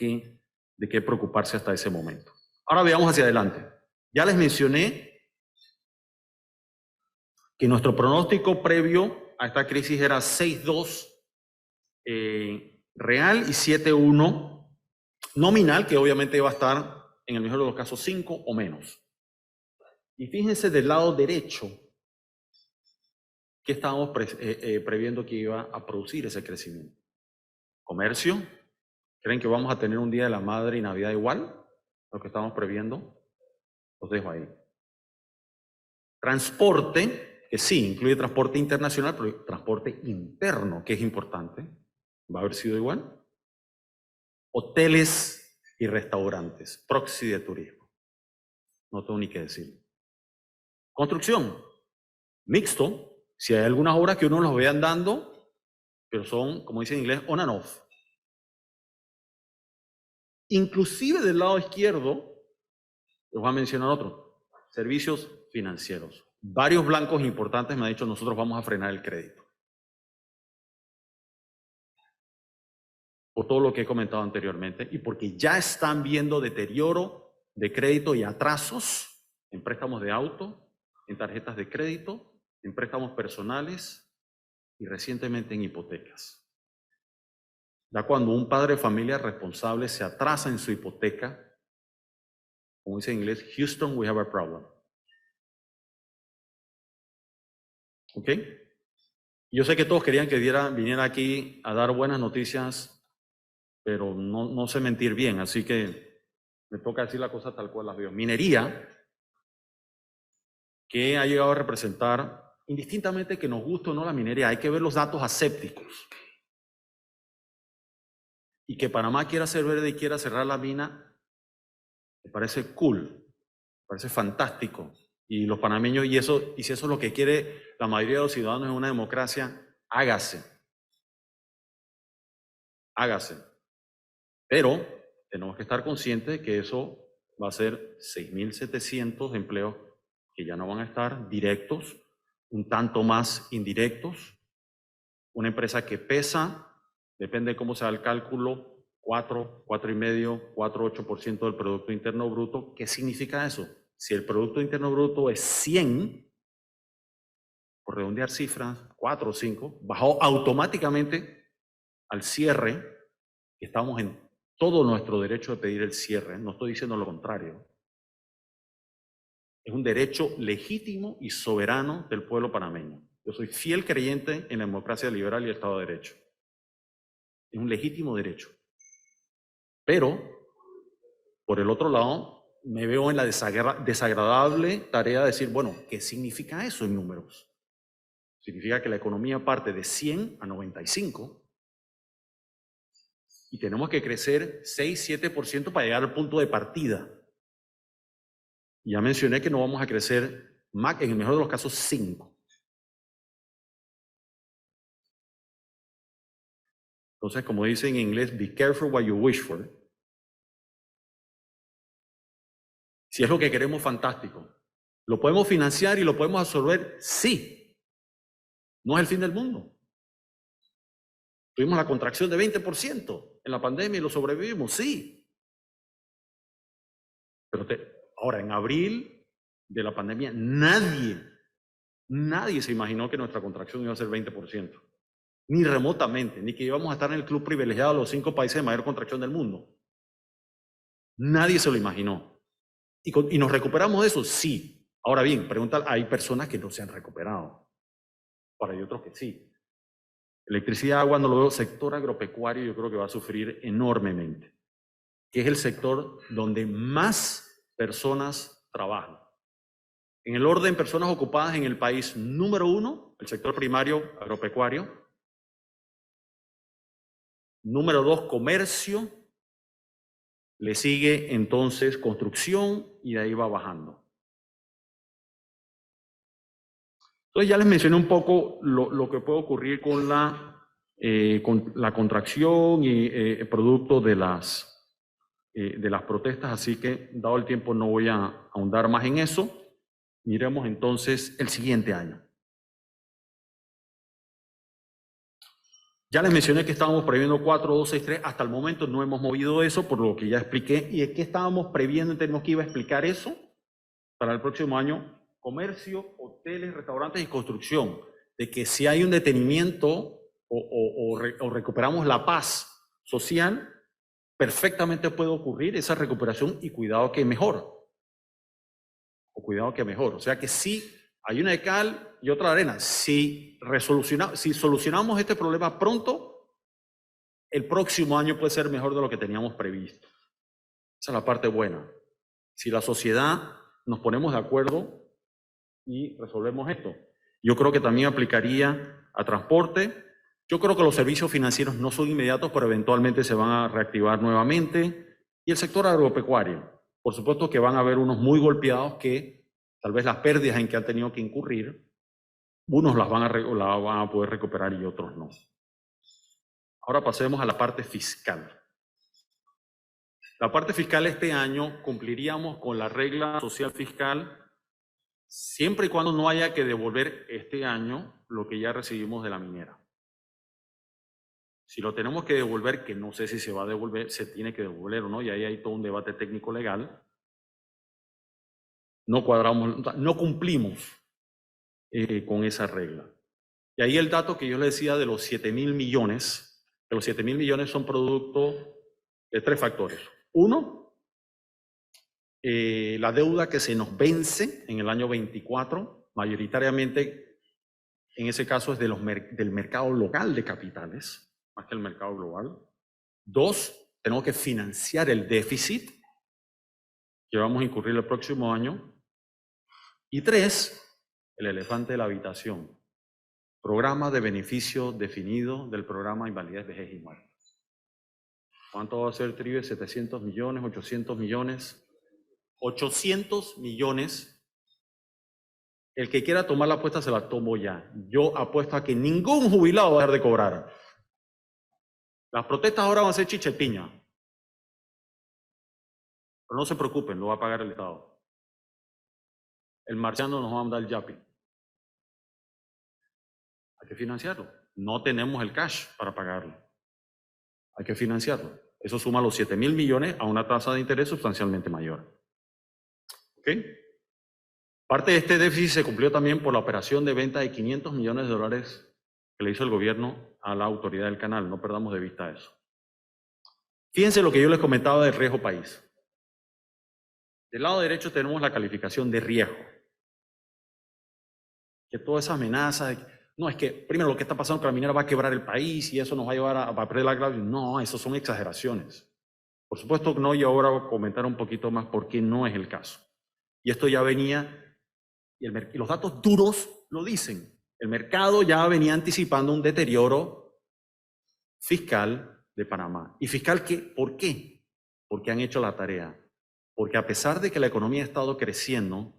qué preocuparse hasta ese momento. Ahora veamos hacia adelante. Ya les mencioné que nuestro pronóstico previo a esta crisis era 6.2 real y 7.1 nominal, que obviamente va a estar en el mejor de los casos 5 o menos. Y fíjense del lado derecho que estábamos previendo que iba a producir ese crecimiento. Comercio, ¿creen que vamos a tener un Día de la Madre y Navidad igual? Lo que estamos previendo, los dejo ahí. Transporte, que sí, incluye transporte internacional, pero transporte interno, que es importante, va a haber sido igual. Hoteles y restaurantes, proxy de turismo. No tengo ni qué decir. Construcción, mixto. Si hay algunas obras que uno los ve andando, pero son, como dice en inglés, on and off. Inclusive del lado izquierdo, les voy a mencionar otro, servicios financieros. Varios blancos importantes me han dicho, nosotros vamos a frenar el crédito. Por todo lo que he comentado anteriormente y porque ya están viendo deterioro de crédito y atrasos en préstamos de auto, en tarjetas de crédito, en préstamos personales y recientemente en hipotecas. Ya cuando un padre de familia responsable se atrasa en su hipoteca, como dice en inglés, Houston, we have a problem. ¿Ok? Yo sé que todos querían que viniera aquí a dar buenas noticias, pero no sé mentir bien, así que me toca decir la cosa tal cual las veo. Minería, que ha llegado a representar, indistintamente que nos guste o no la minería, hay que ver los datos asépticos. Y que Panamá quiera ser verde y quiera cerrar la mina, me parece cool, me parece fantástico. Y los panameños, y si eso es lo que quiere la mayoría de los ciudadanos en una democracia, hágase. Hágase. Pero tenemos que estar conscientes de que eso va a ser 6.700 empleos que ya no van a estar directos, un tanto más indirectos. Una empresa que pesa, depende de cómo sea el cálculo, 4, 4,5, 4, 8% del Producto Interno Bruto. ¿Qué significa eso? Si el Producto Interno Bruto es 100, por redondear cifras, 4 o 5, bajó automáticamente al cierre, que estamos en todo nuestro derecho de pedir el cierre, no estoy diciendo lo contrario. Es un derecho legítimo y soberano del pueblo panameño. Yo soy fiel creyente en la democracia liberal y el Estado de Derecho. Es un legítimo derecho. Pero, por el otro lado, me veo en la desagradable tarea de decir, bueno, ¿qué significa eso en números? Significa que la economía parte de 100 a 95 y tenemos que crecer 6-7% para llegar al punto de partida. Ya mencioné que no vamos a crecer más, en el mejor de los casos, 5. Entonces, como dicen en inglés, be careful what you wish for. Si es lo que queremos, fantástico. ¿Lo podemos financiar y lo podemos absorber? Sí. No es el fin del mundo. Tuvimos la contracción de 20% en la pandemia y lo sobrevivimos, sí. Pero ahora, en abril de la pandemia, nadie se imaginó que nuestra contracción iba a ser 20%. Ni remotamente, ni que íbamos a estar en el club privilegiado de los 5 países de mayor contracción del mundo. Nadie se lo imaginó. ¿Y nos recuperamos de eso? Sí. Ahora bien, pregunta, hay personas que no se han recuperado. Ahora hay otros que sí. Electricidad, agua, no lo veo. Sector agropecuario yo creo que va a sufrir enormemente, que es el sector donde más personas trabajan. En el orden, personas ocupadas en el país, número 1, el sector primario agropecuario. Número 2, comercio. Le sigue entonces construcción y de ahí va bajando. Entonces ya les mencioné un poco lo que puede ocurrir con la contracción y producto de las protestas, así que dado el tiempo no voy a ahondar más en eso. Miremos entonces el siguiente año. Ya les mencioné que estábamos previendo 4, 2, 6, 3. Hasta el momento no hemos movido eso, por lo que ya expliqué. ¿Y es que estábamos previendo? Tenemos que iba a explicar eso para el próximo año. Comercio, hoteles, restaurantes y construcción. De que si hay un detenimiento o recuperamos la paz social, perfectamente puede ocurrir esa recuperación y cuidado que mejor. O sea que sí, hay una de cal y otra de arena. Si solucionamos este problema pronto, el próximo año puede ser mejor de lo que teníamos previsto. Esa es la parte buena. Si la sociedad nos ponemos de acuerdo y resolvemos esto. Yo creo que también aplicaría a transporte. Yo creo que los servicios financieros no son inmediatos, pero eventualmente se van a reactivar nuevamente. Y el sector agropecuario. Por supuesto que van a haber unos muy golpeados que tal vez las pérdidas en que han tenido que incurrir, unos las van a poder recuperar y otros no. Ahora pasemos a la parte fiscal. La parte fiscal este año cumpliríamos con la regla social fiscal siempre y cuando no haya que devolver este año lo que ya recibimos de la minera. Si lo tenemos que devolver, que no sé si se va a devolver, se tiene que devolver o no, y ahí hay todo un debate técnico legal, no cuadramos, no cumplimos con esa regla. Y ahí el dato que yo le decía de los 7.000 millones, que los 7.000 millones son producto de 3 factores. Uno, la deuda que se nos vence en el año 24, mayoritariamente en ese caso es del mercado local de capitales, más que el mercado global. 2, tenemos que financiar el déficit que vamos a incurrir el próximo año. Y 3, el elefante de la habitación. Programa de beneficio definido del programa Invalidez, Vejez y Muerte. ¿Cuánto va a ser, Tribe? 700 millones, 800 millones. 800 millones. El que quiera tomar la apuesta se la tomo ya. Yo apuesto a que ningún jubilado va a dejar de cobrar. Las protestas ahora van a ser chichepiña. Pero no se preocupen, lo va a pagar el Estado. El marciano nos va a mandar el yapi. Hay que financiarlo. No tenemos el cash para pagarlo. Hay que financiarlo. Eso suma los 7.000 millones a una tasa de interés sustancialmente mayor. ¿Ok? Parte de este déficit se cumplió también por la operación de venta de 500 millones de dólares que le hizo el gobierno a la autoridad del canal. No perdamos de vista eso. Fíjense lo que yo les comentaba del riesgo país. Del lado derecho tenemos la calificación de riesgo. Que todas esas amenazas, no, es que primero lo que está pasando es que la minera va a quebrar el país y eso nos va a llevar a perder la clave. No, eso son exageraciones. Por supuesto que no, y ahora voy a comentar un poquito más por qué no es el caso. Y esto ya venía, y los datos duros lo dicen. El mercado ya venía anticipando un deterioro fiscal de Panamá. ¿Y fiscal qué? ¿Por qué? Porque han hecho la tarea. Porque a pesar de que la economía ha estado creciendo,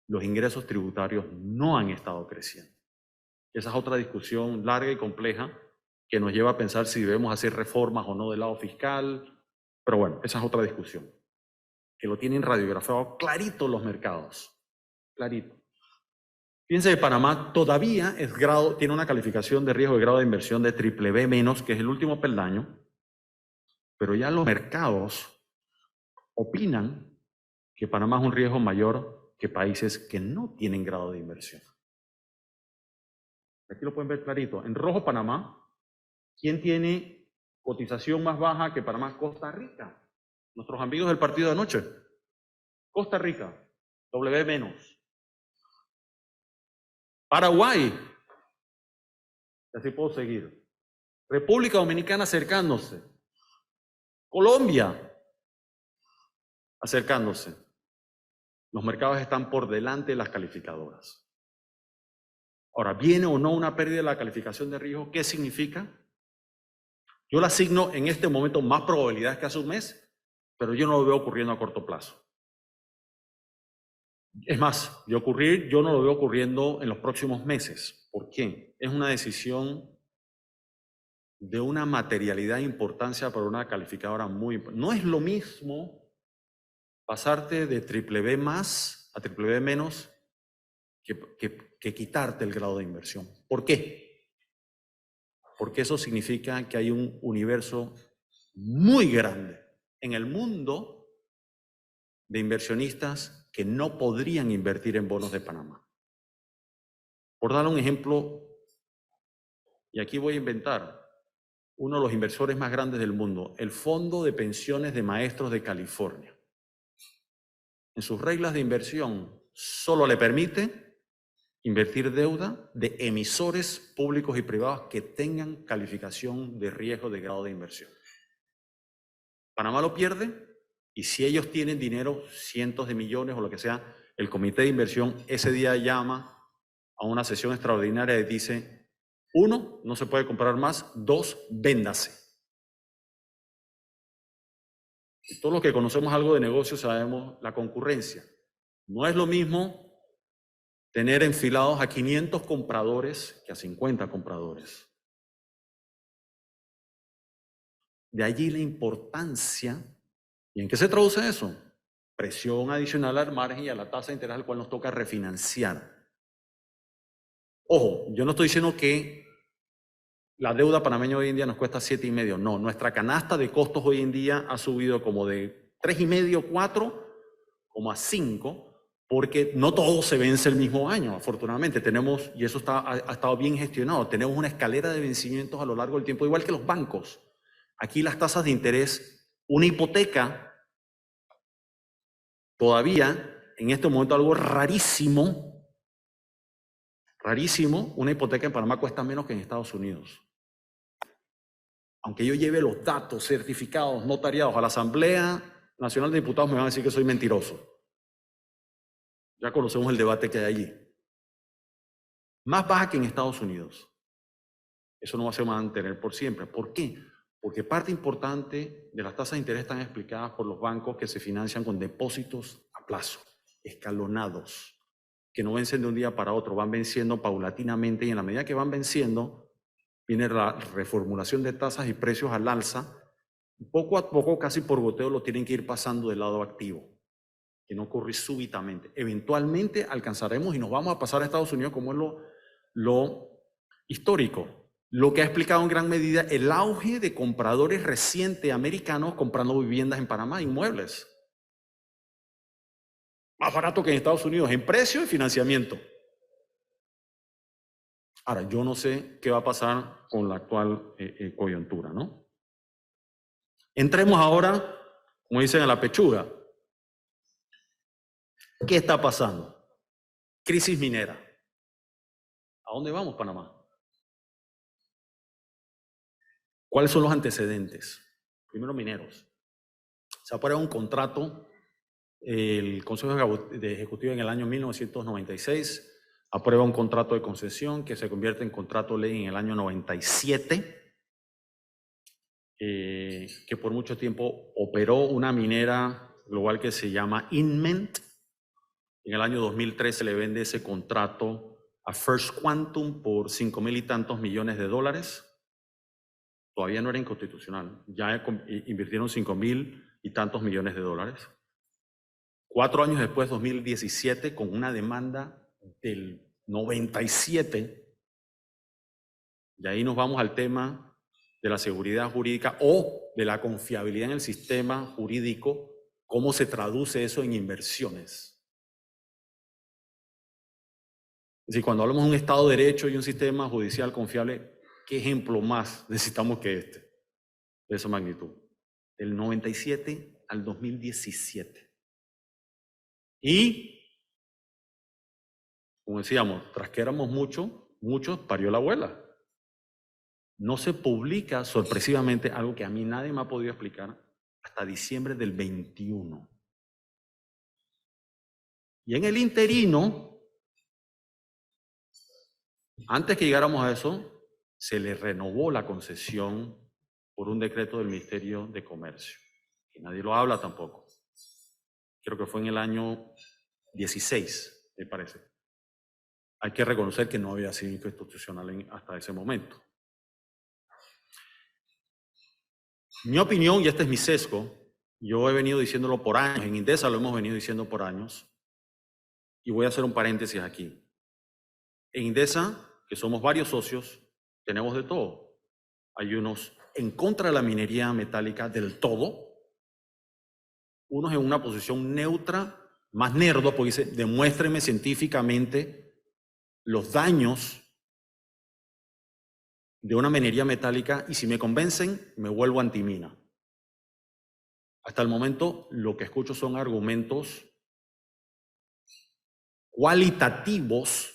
los ingresos tributarios no han estado creciendo. Esa es otra discusión larga y compleja que nos lleva a pensar si debemos hacer reformas o no del lado fiscal. Pero bueno, esa es otra discusión. Que lo tienen radiografiado clarito los mercados. Clarito. Fíjense que Panamá todavía tiene una calificación de riesgo de grado de inversión de BBB-, que es el último peldaño, pero ya los mercados opinan que Panamá es un riesgo mayor que países que no tienen grado de inversión. Aquí lo pueden ver clarito. En rojo, Panamá. ¿Quién tiene cotización más baja que Panamá? Costa Rica. Nuestros amigos del partido de anoche. Costa Rica, W-. Paraguay. Y así puedo seguir. República Dominicana acercándose. Colombia acercándose. Los mercados están por delante de las calificadoras. Ahora, ¿viene o no una pérdida de la calificación de riesgo? ¿Qué significa? Yo le asigno en este momento más probabilidades que hace un mes, pero yo no lo veo ocurriendo a corto plazo. Es más, yo no lo veo ocurriendo en los próximos meses. ¿Por qué? Es una decisión de una materialidad e importancia para una calificadora muy importante. No es lo mismo pasarte de BBB+ a BBB- que quitarte el grado de inversión. ¿Por qué? Porque eso significa que hay un universo muy grande en el mundo de inversionistas que no podrían invertir en bonos de Panamá. Por dar un ejemplo, y aquí voy a inventar, uno de los inversores más grandes del mundo, el Fondo de Pensiones de Maestros de California. En sus reglas de inversión solo le permite invertir deuda de emisores públicos y privados que tengan calificación de riesgo de grado de inversión. Panamá lo pierde, y si ellos tienen dinero, cientos de millones o lo que sea, el comité de inversión ese día llama a una sesión extraordinaria y dice: 1, no se puede comprar más; 2, véndase. Y todos los que conocemos algo de negocios sabemos la concurrencia. No es lo mismo tener enfilados a 500 compradores que a 50 compradores. De allí la importancia. ¿Y en qué se traduce eso? Presión adicional al margen y a la tasa de interés al cual nos toca refinanciar. Ojo, yo no estoy diciendo que la deuda panameña hoy en día nos cuesta 7,5. No, nuestra canasta de costos hoy en día ha subido como de 3,5, 4, como a 5, porque no todo se vence el mismo año, afortunadamente. Tenemos, y eso ha estado bien gestionado, tenemos una escalera de vencimientos a lo largo del tiempo, igual que los bancos. Aquí las tasas de interés, una hipoteca, todavía, en este momento algo rarísimo, una hipoteca en Panamá cuesta menos que en Estados Unidos. Aunque yo lleve los datos certificados, notariados a la Asamblea Nacional de Diputados, me van a decir que soy mentiroso. Ya conocemos el debate que hay allí. Más baja que en Estados Unidos. Eso no va a se mantener por siempre. ¿Por qué? Porque parte importante de las tasas de interés están explicadas por los bancos que se financian con depósitos a plazo, escalonados, que no vencen de un día para otro, van venciendo paulatinamente y en la medida que van venciendo, viene la reformulación de tasas y precios al alza. Poco a poco, casi por goteo, lo tienen que ir pasando del lado activo, que no ocurre súbitamente. Eventualmente alcanzaremos y nos vamos a pasar a Estados Unidos como es lo histórico. Lo que ha explicado en gran medida el auge de compradores recientes americanos comprando viviendas en Panamá, inmuebles. Más barato que en Estados Unidos, en precio y financiamiento. Ahora, yo no sé qué va a pasar con la actual coyuntura, ¿no? Entremos ahora, como dicen, a la pechuga. ¿Qué está pasando? Crisis minera. ¿A dónde vamos, Panamá? ¿Cuáles son los antecedentes? Primero, mineros. Se aprueba un contrato, el Consejo Ejecutivo en el año 1996 aprueba un contrato de concesión que se convierte en contrato ley en el año 97, que por mucho tiempo operó una minera global que se llama Inment. En el año 2003 se le vende ese contrato a First Quantum por 5,000 y tantos millones de dólares. Todavía no era inconstitucional, ya invirtieron 5,000 y tantos millones de dólares. 4 años después, 2017, con una demanda del 97, y ahí nos vamos al tema de la seguridad jurídica o de la confiabilidad en el sistema jurídico, cómo se traduce eso en inversiones. Es decir, cuando hablamos de un Estado de Derecho y un sistema judicial confiable, ¿qué ejemplo más necesitamos que este, de esa magnitud? Del 97 al 2017. Y, como decíamos, tras que éramos muchos, parió la abuela. No se publica sorpresivamente algo que a mí nadie me ha podido explicar hasta diciembre del 21. Y en el interino, antes que llegáramos a eso, se le renovó la concesión por un decreto del Ministerio de Comercio, que nadie lo habla tampoco. Creo que fue en el año 16, me parece. Hay que reconocer que no había sido inconstitucional hasta ese momento. Mi opinión, y este es mi sesgo, yo he venido diciéndolo por años, en Indesa lo hemos venido diciendo por años, y voy a hacer un paréntesis aquí. En Indesa, que somos varios socios, tenemos de todo. Hay unos en contra de la minería metálica del todo, unos en una posición neutra, más nerdo, porque dice, demuéstrenme científicamente los daños de una minería metálica y si me convencen, me vuelvo antimina. Hasta el momento, lo que escucho son argumentos cualitativos,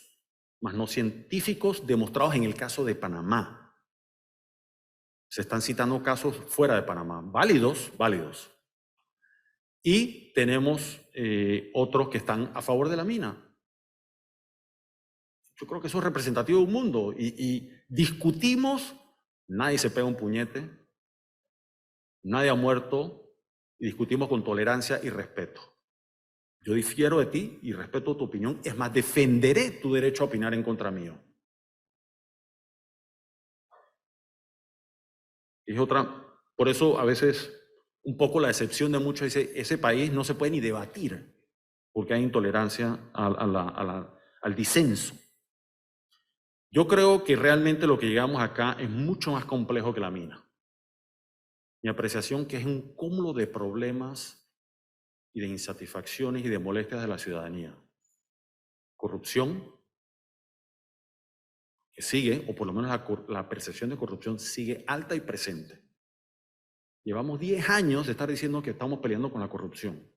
más no científicos, demostrados en el caso de Panamá. Se están citando casos fuera de Panamá, válidos. Y tenemos otros que están a favor de la mina. Yo creo que eso es representativo de un mundo. Y discutimos, nadie se pega un puñete, nadie ha muerto, y discutimos con tolerancia y respeto. Yo difiero de ti y respeto tu opinión. Es más, defenderé tu derecho a opinar en contra mío. Es otra, por eso a veces un poco la decepción de muchos dice, ese país no se puede ni debatir porque hay intolerancia al disenso. Yo creo que realmente lo que llegamos acá es mucho más complejo que la mina. Mi apreciación que es un cúmulo de problemas y de insatisfacciones y de molestias de la ciudadanía. Corrupción, que sigue, o por lo menos la percepción de corrupción sigue alta y presente. Llevamos 10 años de estar diciendo que estamos peleando con la corrupción.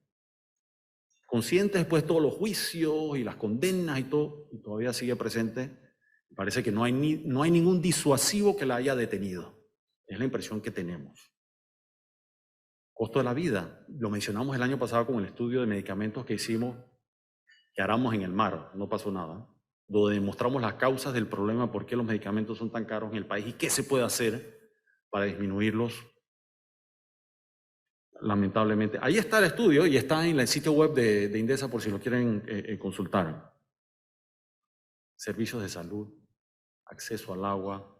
Conscientes después de todos los juicios y las condenas y todo, y todavía sigue presente. Parece que no hay ningún disuasivo que la haya detenido. Es la impresión que tenemos. Costo de la vida. Lo mencionamos el año pasado con el estudio de medicamentos que hicimos, que Aramos en el mar, no pasó nada, donde demostramos las causas del problema, por qué los medicamentos son tan caros en el país y qué se puede hacer para disminuirlos, lamentablemente. Ahí está el estudio y está en el sitio web de Indesa por si lo quieren consultar. Servicios de salud, acceso al agua,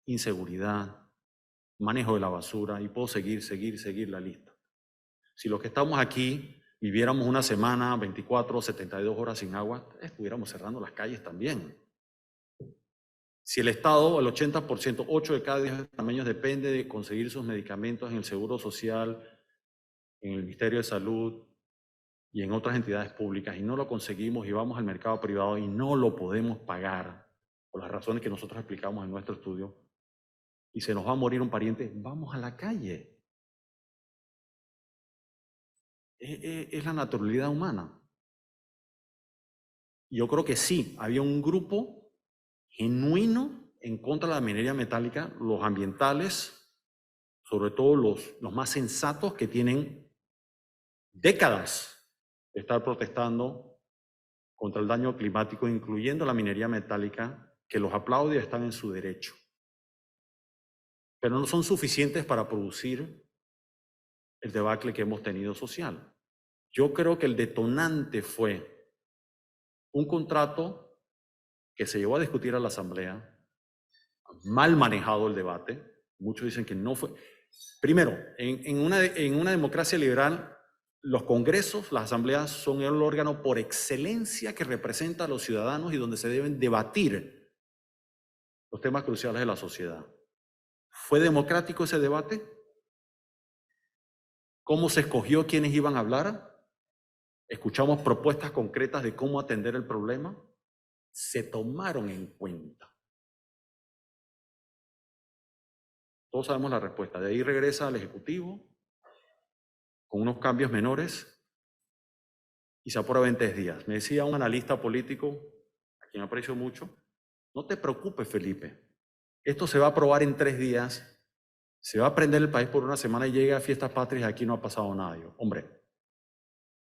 inseguridad, manejo de la basura, y puedo seguir la lista. Si los que estamos aquí viviéramos una semana, 24 o 72 horas sin agua, estuviéramos cerrando las calles también. Si el Estado, el 80%, 8 de cada 10 panameños depende de conseguir sus medicamentos en el Seguro Social, en el Ministerio de Salud y en otras entidades públicas, y no lo conseguimos y vamos al mercado privado y no lo podemos pagar, por las razones que nosotros explicamos en nuestro estudio, y se nos va a morir un pariente, vamos a la calle. Es la naturalidad humana. Yo creo que sí, había un grupo genuino en contra de la minería metálica, los ambientales, sobre todo los más sensatos que tienen décadas de estar protestando contra el daño climático, incluyendo la minería metálica, que los aplaude y están en su derecho. Pero no son suficientes para producir el debacle que hemos tenido social. Yo creo que el detonante fue un contrato que se llevó a discutir a la Asamblea, mal manejado el debate. Muchos dicen que no fue. Primero, en una democracia liberal, los congresos, las asambleas son el órgano por excelencia que representa a los ciudadanos y donde se deben debatir los temas cruciales de la sociedad. ¿Fue democrático ese debate? ¿Cómo se escogió quiénes iban a hablar? ¿Escuchamos propuestas concretas de cómo atender el problema? Se tomaron en cuenta. Todos sabemos la respuesta. De ahí regresa al Ejecutivo con unos cambios menores y se aprueba en 3 días. Me decía un analista político, a quien aprecio mucho, no te preocupes, Felipe, esto se va a aprobar en 3 días, se va a prender el país por una semana y llega a Fiestas Patrias y aquí no ha pasado nada. Hombre,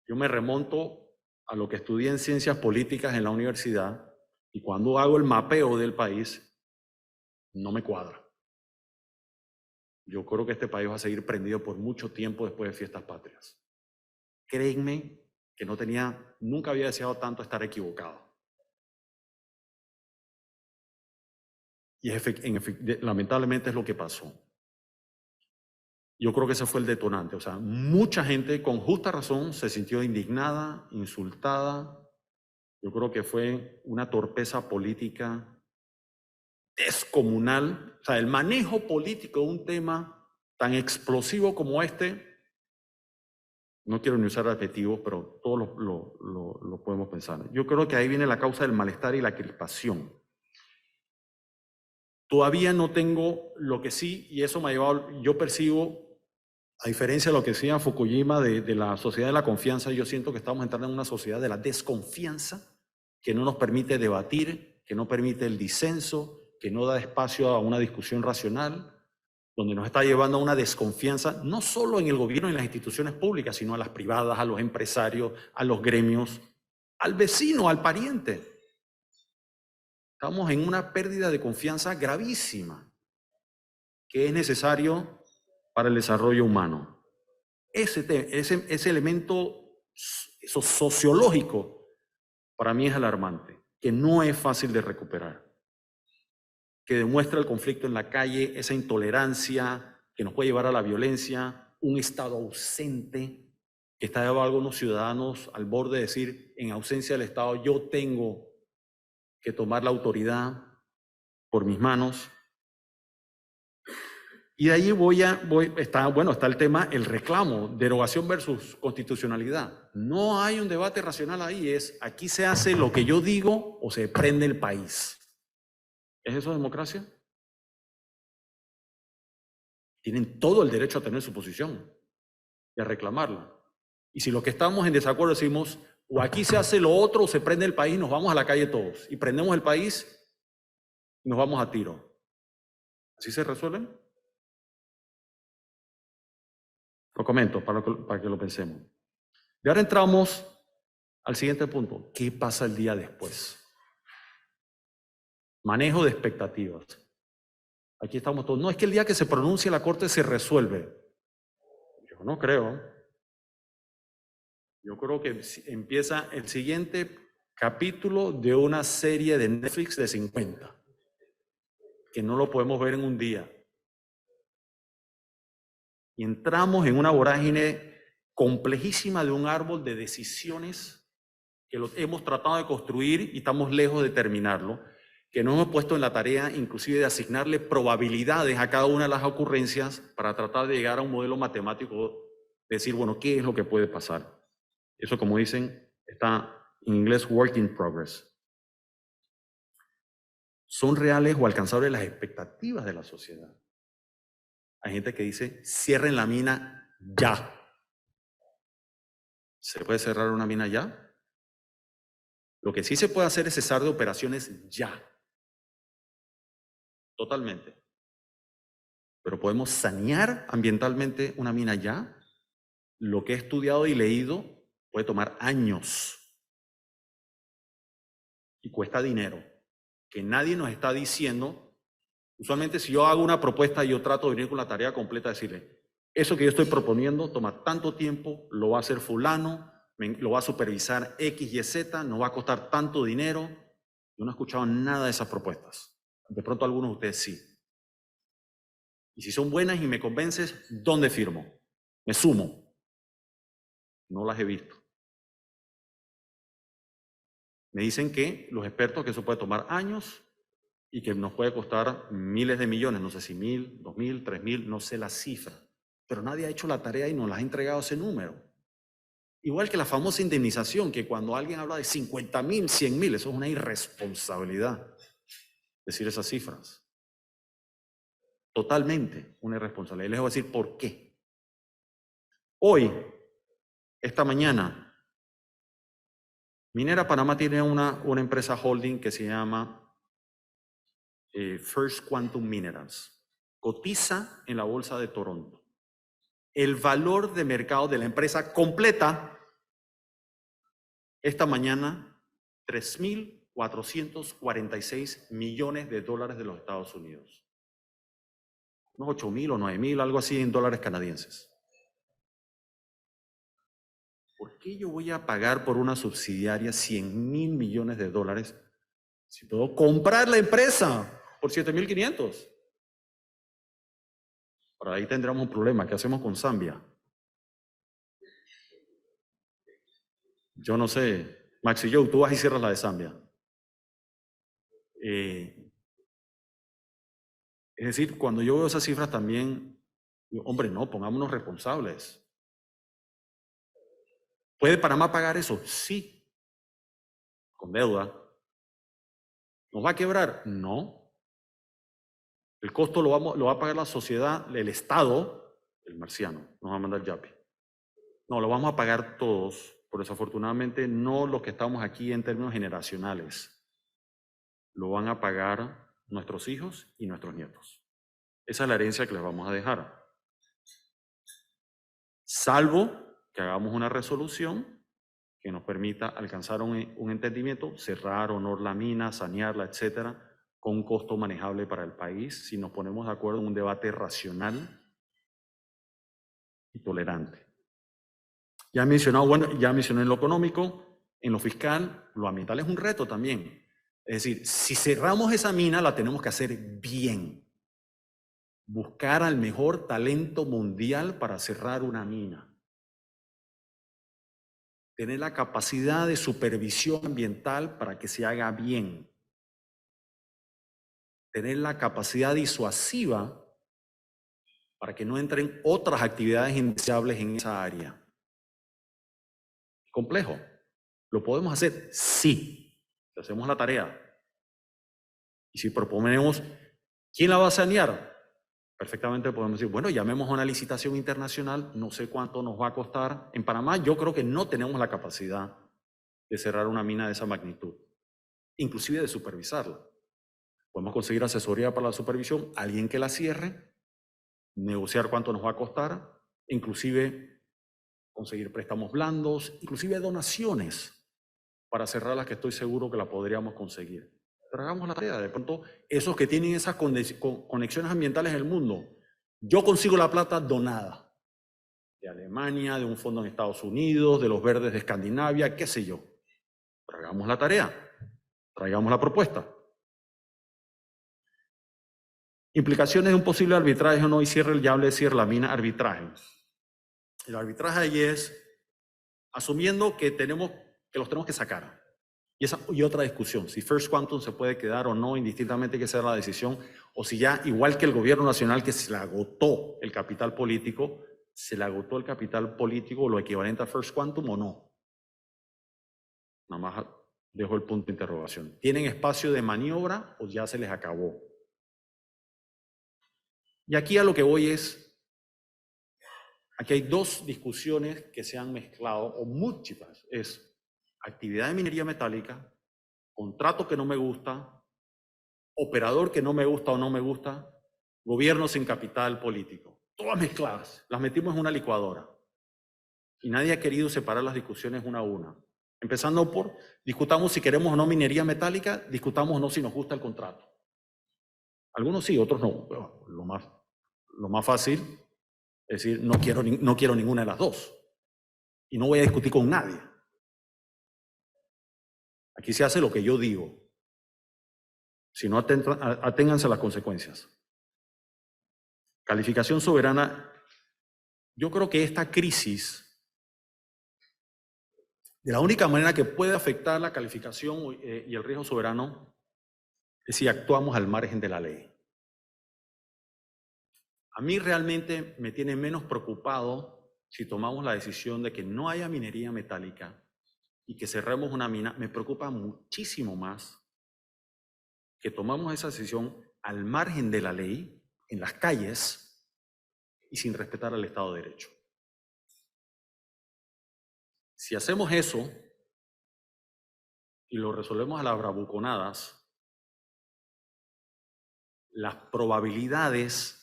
yo me remonto a lo que estudié en Ciencias Políticas en la universidad y cuando hago el mapeo del país, no me cuadra. Yo creo que este país va a seguir prendido por mucho tiempo después de Fiestas Patrias. Créanme que nunca había deseado tanto estar equivocado. Y lamentablemente es lo que pasó. Yo creo que ese fue el detonante. O sea, mucha gente con justa razón se sintió indignada, insultada. Yo creo que fue una torpeza política descomunal. O sea, el manejo político de un tema tan explosivo como este, no quiero ni usar adjetivos, pero todos lo podemos pensar. Yo creo que ahí viene la causa del malestar y la crispación. Todavía no tengo lo que sí, y eso me ha llevado, yo percibo, a diferencia de lo que decía Fukuyama de la sociedad de la confianza, yo siento que estamos entrando en una sociedad de la desconfianza, que no nos permite debatir, que no permite el disenso, que no da espacio a una discusión racional, donde nos está llevando a una desconfianza, no solo en el gobierno y en las instituciones públicas, sino a las privadas, a los empresarios, a los gremios, al vecino, al pariente. Estamos en una pérdida de confianza gravísima, que es necesario para el desarrollo humano. Ese elemento sociológico para mí es alarmante, que no es fácil de recuperar, que demuestra el conflicto en la calle, esa intolerancia que nos puede llevar a la violencia, un Estado ausente que está llevando a algunos ciudadanos al borde de decir, en ausencia del Estado, yo tengo que tomar la autoridad por mis manos. Y de ahí está el tema, el reclamo, derogación versus constitucionalidad. No hay un debate racional ahí, aquí se hace lo que yo digo o se prende el país. ¿Es eso democracia? Tienen todo el derecho a tener su posición y a reclamarla. Y si los que estamos en desacuerdo decimos, o aquí se hace lo otro o se prende el país, nos vamos a la calle todos. Y prendemos el país y nos vamos a tiro. ¿Así se resuelven? Lo comento para que lo pensemos. Y ahora entramos al siguiente punto. ¿Qué pasa el día después? Manejo de expectativas. Aquí estamos todos. No, es que el día que se pronuncie la Corte se resuelve. Yo no creo. Yo creo que empieza el siguiente capítulo de una serie de Netflix de 50, que no lo podemos ver en un día. Y entramos en una vorágine complejísima de un árbol de decisiones que los hemos tratado de construir y estamos lejos de terminarlo, que nos hemos puesto en la tarea inclusive de asignarle probabilidades a cada una de las ocurrencias para tratar de llegar a un modelo matemático, de decir, bueno, ¿qué es lo que puede pasar? Eso, como dicen, está en inglés work in progress. ¿Son reales o alcanzables las expectativas de la sociedad? Hay gente que dice, cierren la mina ya. ¿Se puede cerrar una mina ya? Lo que sí se puede hacer es cesar de operaciones ya. Totalmente. Pero podemos sanear ambientalmente una mina ya. Lo que he estudiado y leído puede tomar años. Y cuesta dinero. Que nadie nos está diciendo. Usualmente si yo hago una propuesta, yo trato de venir con la tarea completa, de decirle, eso que yo estoy proponiendo toma tanto tiempo, lo va a hacer fulano, lo va a supervisar X, Y, Z, no va a costar tanto dinero. Yo no he escuchado nada de esas propuestas. De pronto algunos de ustedes sí. Y si son buenas y me convences, ¿dónde firmo? Me sumo. No las he visto. Me dicen que los expertos que eso puede tomar años y que nos puede costar miles de millones, no sé si 1.000, 2.000, 3.000, no sé la cifra. Pero nadie ha hecho la tarea y nos las ha entregado ese número. Igual que la famosa indemnización, que cuando alguien habla de 50.000, 100.000, eso es una irresponsabilidad decir esas cifras. Totalmente una irresponsabilidad. Y les voy a decir por qué. Hoy, esta mañana, Minera Panamá tiene una empresa holding que se llama First Quantum Minerals. Cotiza en la bolsa de Toronto. El valor de mercado de la empresa completa esta mañana, 3.446 millones de dólares de los Estados Unidos. Unos 8.000 o 9.000, algo así en dólares canadienses. ¿Por qué yo voy a pagar por una subsidiaria 100.000 millones de dólares si puedo comprar la empresa por 7.500? Por ahí tendremos un problema. ¿Qué hacemos con Zambia? Yo no sé. Max y Joe, tú vas y cierras la de Zambia. Es decir, cuando yo veo esas cifras también, digo, hombre, no, pongámonos responsables. ¿Puede Panamá pagar eso? Sí. Con deuda. ¿Nos va a quebrar? No. El costo lo va a pagar la sociedad, el Estado, el marciano, nos va a mandar Yapi. No, lo vamos a pagar todos, pero desafortunadamente no los que estamos aquí en términos generacionales. Lo van a pagar nuestros hijos y nuestros nietos. Esa es la herencia que les vamos a dejar. Salvo que hagamos una resolución que nos permita alcanzar un entendimiento, cerrar o no la mina, sanearla, etcétera, con un costo manejable para el país, si nos ponemos de acuerdo en un debate racional y tolerante. Ya mencioné en lo económico, en lo fiscal, lo ambiental es un reto también. Es decir, si cerramos esa mina, la tenemos que hacer bien. Buscar al mejor talento mundial para cerrar una mina. Tener la capacidad de supervisión ambiental para que se haga bien. Tener la capacidad disuasiva para que no entren otras actividades indeseables en esa área. Complejo. ¿Lo podemos hacer? Sí. Hacemos la tarea. Y si proponemos, ¿quién la va a sanear? Perfectamente podemos decir, bueno, llamemos a una licitación internacional, no sé cuánto nos va a costar. En Panamá yo creo que no tenemos la capacidad de cerrar una mina de esa magnitud, inclusive de supervisarla. Podemos conseguir asesoría para la supervisión, alguien que la cierre, negociar cuánto nos va a costar, inclusive conseguir préstamos blandos, inclusive donaciones para cerrar las que estoy seguro que la podríamos conseguir. Pero hagamos la tarea. De pronto, esos que tienen esas conexiones ambientales en el mundo, yo consigo la plata donada. De Alemania, de un fondo en Estados Unidos, de los verdes de Escandinavia, qué sé yo. Pero hagamos la tarea. Traigamos la propuesta. Implicaciones de un posible arbitraje o no, y cierre, ya hablé de cierre la mina, arbitraje. El arbitraje ahí es asumiendo que los tenemos que sacar. Y otra discusión, si First Quantum se puede quedar o no, indistintamente que sea la decisión, o si ya, igual que el gobierno nacional, que se le agotó el capital político, o lo equivalente a First Quantum o no. Nada más dejo el punto de interrogación. ¿Tienen espacio de maniobra o ya se les acabó? Y aquí a lo que voy es, aquí hay dos discusiones que se han mezclado, o múltiples, es actividad de minería metálica, contrato que no me gusta, operador que no me gusta o no me gusta, gobierno sin capital político. Todas mezcladas, las metimos en una licuadora. Y nadie ha querido separar las discusiones una a una. Empezando por, discutamos si queremos o no minería metálica, discutamos o no si nos gusta el contrato. Algunos sí, otros no. Pero lo más fácil es decir, no quiero ninguna de las dos. Y no voy a discutir con nadie. Aquí se hace lo que yo digo. Si no, aténganse a las consecuencias. Calificación soberana. Yo creo que esta crisis, de la única manera que puede afectar la calificación y el riesgo soberano, es si actuamos al margen de la ley. A mí realmente me tiene menos preocupado si tomamos la decisión de que no haya minería metálica y que cerremos una mina. Me preocupa muchísimo más que tomamos esa decisión al margen de la ley, en las calles y sin respetar al Estado de Derecho. Si hacemos eso y lo resolvemos a las bravuconadas, las probabilidades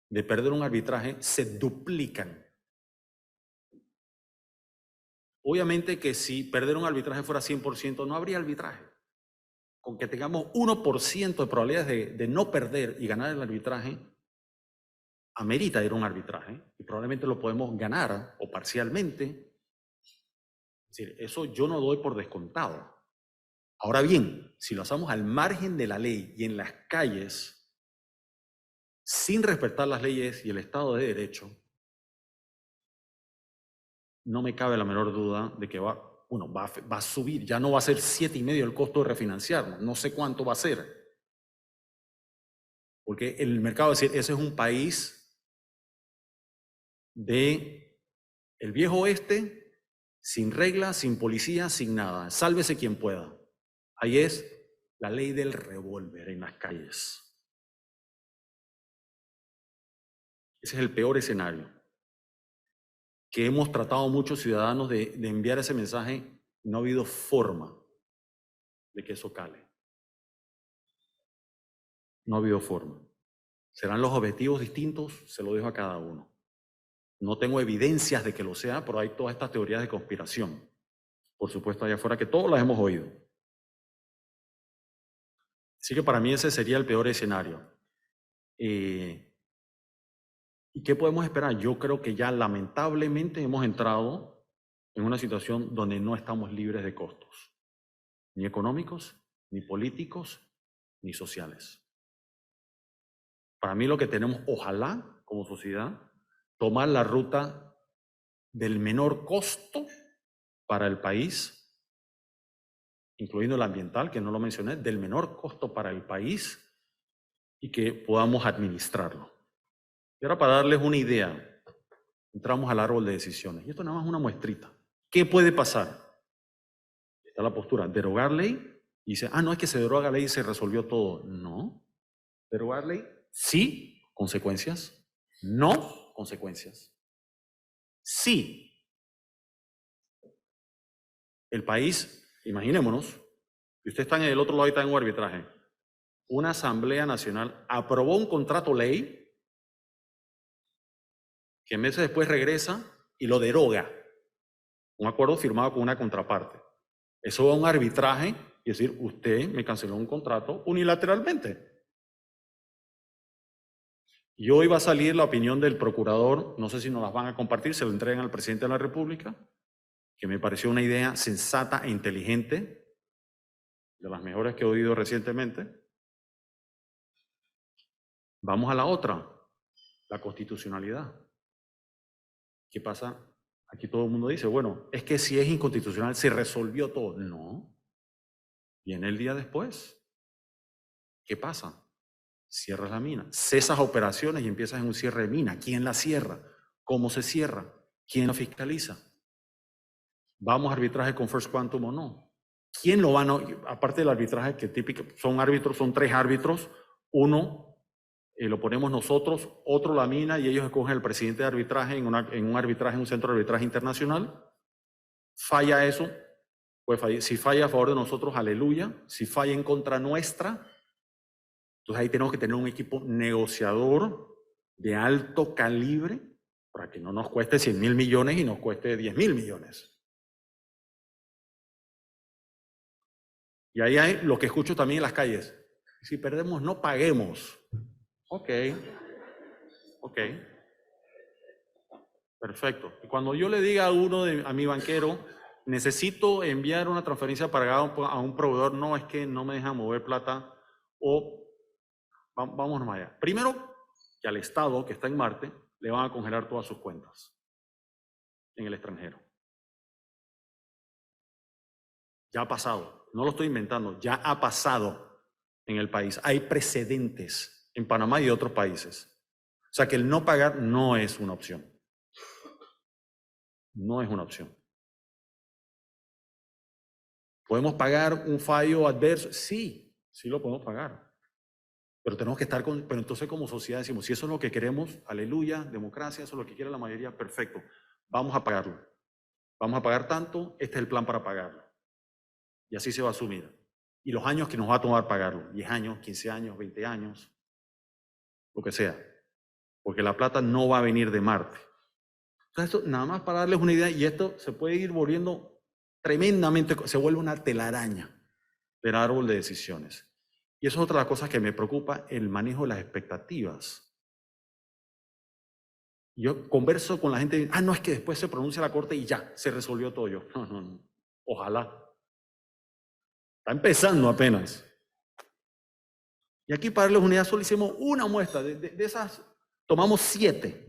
de perder un arbitraje se duplican. Obviamente que si perder un arbitraje fuera 100%, no habría arbitraje. Con que tengamos 1% de probabilidades de no perder y ganar el arbitraje, amerita ir a un arbitraje y probablemente lo podemos ganar o parcialmente. Es decir, eso yo no doy por descontado. Ahora bien, si lo hacemos al margen de la ley y en las calles, sin respetar las leyes y el Estado de Derecho, no me cabe la menor duda de que va a subir. Ya no va a ser 7,5 el costo de refinanciarnos. No sé cuánto va a ser. Porque el mercado, es decir, ese es un país de el viejo oeste, sin reglas, sin policía, sin nada. Sálvese quien pueda. Ahí es la ley del revólver en las calles. Ese es el peor escenario. Que hemos tratado muchos ciudadanos de enviar ese mensaje, no ha habido forma de que eso cale. No ha habido forma. ¿Serán los objetivos distintos? Se lo dejo a cada uno. No tengo evidencias de que lo sea, pero hay todas estas teorías de conspiración. Por supuesto, allá afuera, que todos las hemos oído. Así que para mí ese sería el peor escenario. ¿Y qué podemos esperar? Yo creo que ya lamentablemente hemos entrado en una situación donde no estamos libres de costos, ni económicos, ni políticos, ni sociales. Para mí lo que tenemos, ojalá, como sociedad, tomar la ruta del menor costo para el país, incluyendo el ambiental, que no lo mencioné, del menor costo para el país y que podamos administrarlo. Y ahora para darles una idea, entramos al árbol de decisiones. Y esto nada más es una muestrita. ¿Qué puede pasar? Está la postura, derogar ley, y dice, no, es que se deroga ley y se resolvió todo. No. Derogar ley, sí, consecuencias. No, consecuencias. Sí. El país, imaginémonos, que usted está en el otro lado y está en un arbitraje. Una Asamblea Nacional aprobó un contrato ley que meses después regresa y lo deroga. Un acuerdo firmado con una contraparte. Eso va a un arbitraje y decir, usted me canceló un contrato unilateralmente. Y hoy va a salir la opinión del procurador, no sé si nos las van a compartir, se lo entregan al presidente de la República, que me pareció una idea sensata e inteligente, de las mejores que he oído recientemente. Vamos a la otra, la constitucionalidad. ¿Qué pasa? Aquí todo el mundo dice, bueno, es que si es inconstitucional se resolvió todo. No. Viene el día después. ¿Qué pasa? Cierras la mina, cesas operaciones y empiezas en un cierre de mina. ¿Quién la cierra? ¿Cómo se cierra? ¿Quién la fiscaliza? ¿Vamos a arbitraje con First Quantum o no? ¿Quién lo va a...? Aparte del arbitraje que típico, son árbitros, son 3 árbitros. Uno lo ponemos nosotros, otro la mina y ellos escogen el presidente de arbitraje en un arbitraje, en un centro de arbitraje internacional. Falla eso, pues si falla a favor de nosotros, aleluya. Si falla en contra nuestra, entonces ahí tenemos que tener un equipo negociador de alto calibre para que no nos cueste 100.000 millones y nos cueste 10.000 millones. Y ahí hay lo que escucho también en las calles. Si perdemos, no paguemos. Ok. Perfecto. Y cuando yo le diga a mi banquero, necesito enviar una transferencia para a un proveedor, no es que no me dejan mover plata o vamos nomás allá. Primero, que al Estado que está en Marte le van a congelar todas sus cuentas en el extranjero. Ya ha pasado, no lo estoy inventando, ya ha pasado en el país. Hay precedentes en Panamá y otros países. O sea que el no pagar no es una opción. No es una opción. ¿Podemos pagar un fallo adverso? Sí, sí lo podemos pagar. Pero tenemos que estar pero entonces como sociedad decimos, si eso es lo que queremos, aleluya, democracia, eso es lo que quiere la mayoría, perfecto. Vamos a pagarlo. Vamos a pagar tanto, este es el plan para pagarlo. Y así se va a asumir. Y los años que nos va a tomar pagarlo, 10 años, 15 años, 20 años, lo que sea. Porque la plata no va a venir de Marte. Entonces, esto, nada más para darles una idea, y esto se puede ir volviendo tremendamente, se vuelve una telaraña del árbol de decisiones. Y eso es otra de las cosas que me preocupa, el manejo de las expectativas. Yo converso con la gente, no, es que después se pronuncia la corte y ya, se resolvió todo. Yo, no. Ojalá. Está empezando apenas. Y aquí para darles una idea, solo hicimos una muestra, de esas tomamos 7.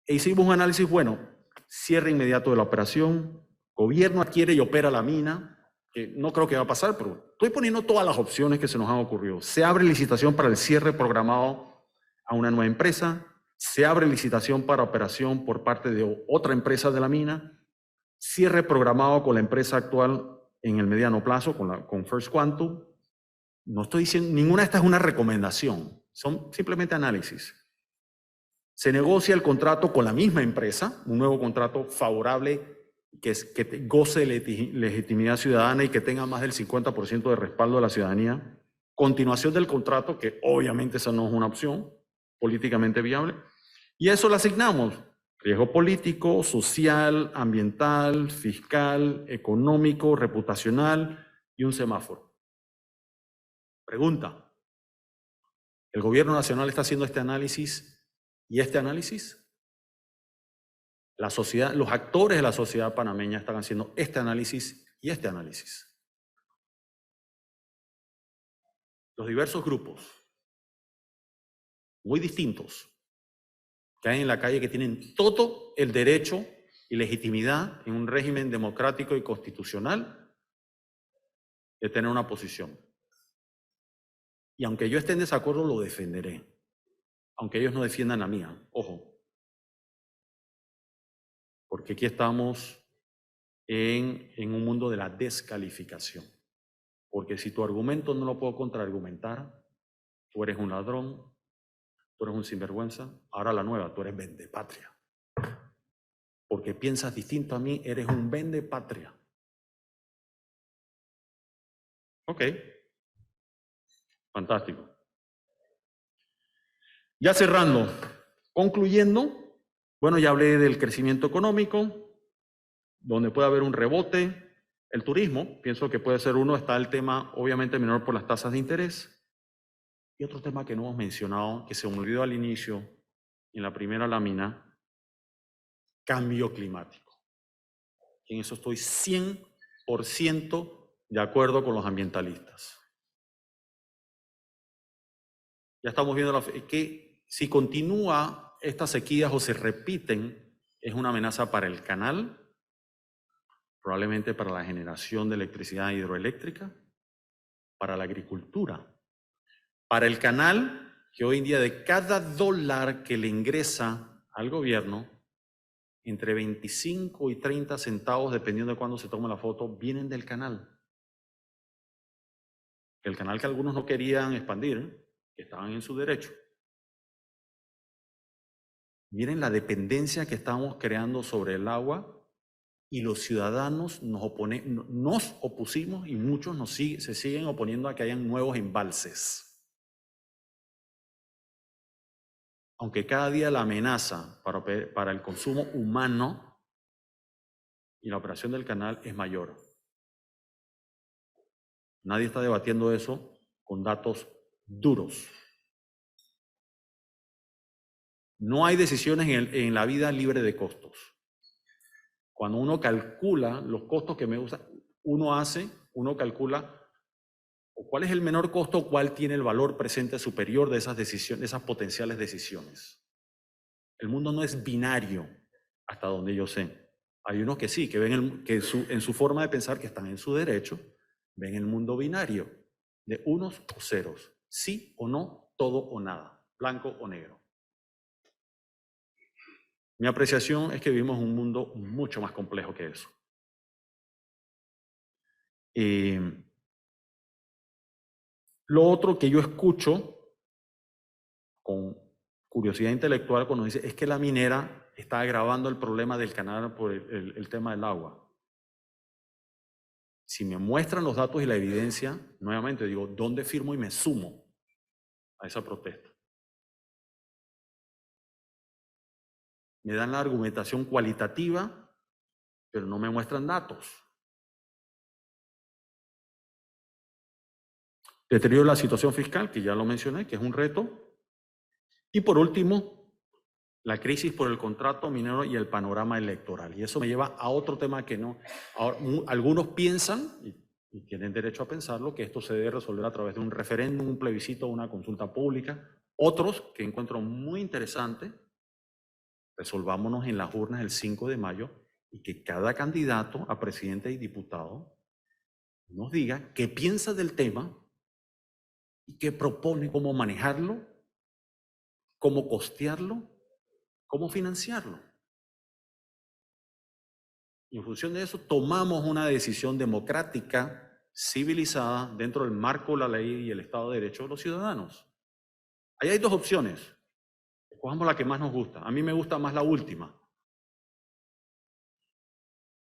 E hicimos un análisis, bueno, cierre inmediato de la operación, gobierno adquiere y opera la mina, que no creo que va a pasar, pero estoy poniendo todas las opciones que se nos han ocurrido. Se abre licitación para el cierre programado a una nueva empresa, se abre licitación para operación por parte de otra empresa de la mina, cierre programado con la empresa actual en el mediano plazo, con First Quantum. No estoy diciendo, ninguna de estas es una recomendación, son simplemente análisis. Se negocia el contrato con la misma empresa, un nuevo contrato favorable que goce de legitimidad ciudadana y que tenga más del 50% de respaldo de la ciudadanía. Continuación del contrato, que obviamente esa no es una opción políticamente viable. Y a eso le asignamos riesgo político, social, ambiental, fiscal, económico, reputacional y un semáforo. Pregunta. ¿El gobierno nacional está haciendo este análisis y este análisis? La sociedad, los actores de la sociedad panameña están haciendo este análisis y este análisis. Los diversos grupos, muy distintos, que hay en la calle, que tienen todo el derecho y legitimidad en un régimen democrático y constitucional de tener una posición. Y aunque yo esté en desacuerdo, lo defenderé. Aunque ellos no defiendan la mía, ojo. Porque aquí estamos en un mundo de la descalificación. Porque si tu argumento no lo puedo contraargumentar, tú eres un ladrón, tú eres un sinvergüenza, ahora la nueva, tú eres vendepatria. Porque piensas distinto a mí, eres un vendepatria. Ok. Fantástico. Ya cerrando, concluyendo, bueno, ya hablé del crecimiento económico, donde puede haber un rebote, El turismo, pienso que puede ser uno, está el tema obviamente menor por las tasas de interés. Y otro tema que no hemos mencionado, que se me olvidó al inicio, en la primera lámina, cambio climático. En eso estoy 100% de acuerdo con los ambientalistas. Ya estamos viendo que si continúa estas sequías o se repiten, es una amenaza para el canal, probablemente para la generación de electricidad hidroeléctrica, para la agricultura, para el canal, que hoy en día de cada dólar que le ingresa al gobierno, entre 25 y 30 centavos, dependiendo de cuándo se tome la foto, vienen del canal. El canal que algunos no querían expandir, que estaban en su derecho. Miren la dependencia que estamos creando sobre el agua, y los ciudadanos nos opusimos y muchos se siguen oponiendo a que hayan nuevos embalses. Aunque cada día la amenaza para el consumo humano y la operación del canal es mayor. Nadie está debatiendo eso con datos duros. No hay decisiones en la vida libre de costos. Cuando uno calcula los costos que uno calcula cuál es el menor costo o cuál tiene el valor presente superior de esas decisiones, esas potenciales decisiones. El mundo no es binario, hasta donde yo sé. Hay unos que sí, que ven en su forma de pensar, que están en su derecho, ven el mundo binario, de unos o ceros, sí o no, todo o nada, blanco o negro. Mi apreciación es que vivimos un mundo mucho más complejo que eso. Lo otro que yo escucho con curiosidad intelectual cuando dice es que la minera está agravando el problema del canal por el tema del agua. Si me muestran los datos y la evidencia, nuevamente digo, ¿dónde firmo y me sumo a esa protesta? Me dan la argumentación cualitativa, pero no me muestran datos. Deterioro de la situación fiscal, que ya lo mencioné, que es un reto. Y por último, la crisis por el contrato minero y el panorama electoral. Y eso me lleva a otro tema que no. Ahora, algunos piensan, y tienen derecho a pensarlo, que esto se debe resolver a través de un referéndum, un plebiscito, una consulta pública. Otros, que encuentro muy interesante, resolvámonos en las urnas el 5 de mayo y que cada candidato a presidente y diputado nos diga qué piensa del tema y qué propone, cómo manejarlo, cómo costearlo, cómo financiarlo. Y en función de eso tomamos una decisión democrática, civilizada, dentro del marco de la ley y el Estado de Derecho de los ciudadanos. Ahí hay dos opciones. Escojamos la que más nos gusta. A mí me gusta más la última.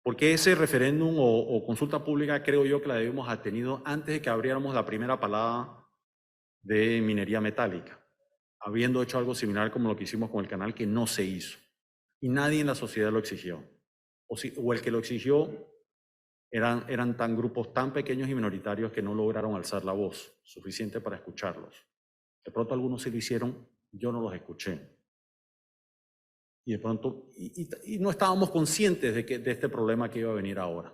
Porque ese referéndum o consulta pública creo yo que la debemos haber tenido antes de que abriéramos la primera palada de minería metálica, habiendo hecho algo similar como lo que hicimos con el canal, que no se hizo. Y nadie en la sociedad lo exigió. O el que lo exigió eran grupos tan pequeños y minoritarios que no lograron alzar la voz suficiente para escucharlos. De pronto algunos sí lo hicieron, yo no los escuché. Y de pronto, y no estábamos conscientes de este problema que iba a venir ahora.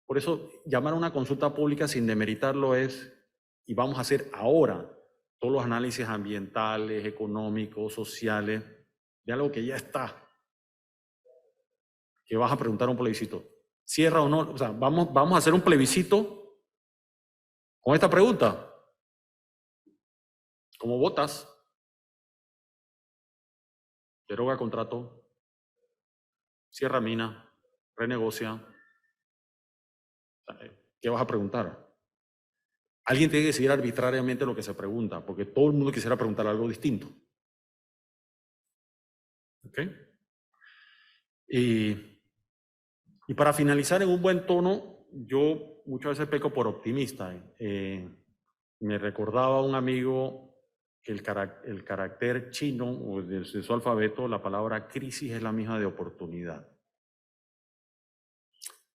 Por eso, llamar a una consulta pública sin demeritarlo y vamos a hacer ahora todos los análisis ambientales, económicos, sociales, de algo que ya está. Que vas a preguntar a un plebiscito, ¿cierra o no? O sea, vamos a hacer un plebiscito con esta pregunta. ¿Cómo votas? Deroga contrato, cierra mina, renegocia. ¿Qué vas a preguntar? Alguien tiene que decidir arbitrariamente lo que se pregunta, porque todo el mundo quisiera preguntar algo distinto. ¿Ok? Y para finalizar en un buen tono, yo muchas veces peco por optimista. Me recordaba un amigo que el carácter chino, o de su alfabeto, la palabra crisis es la misma de oportunidad.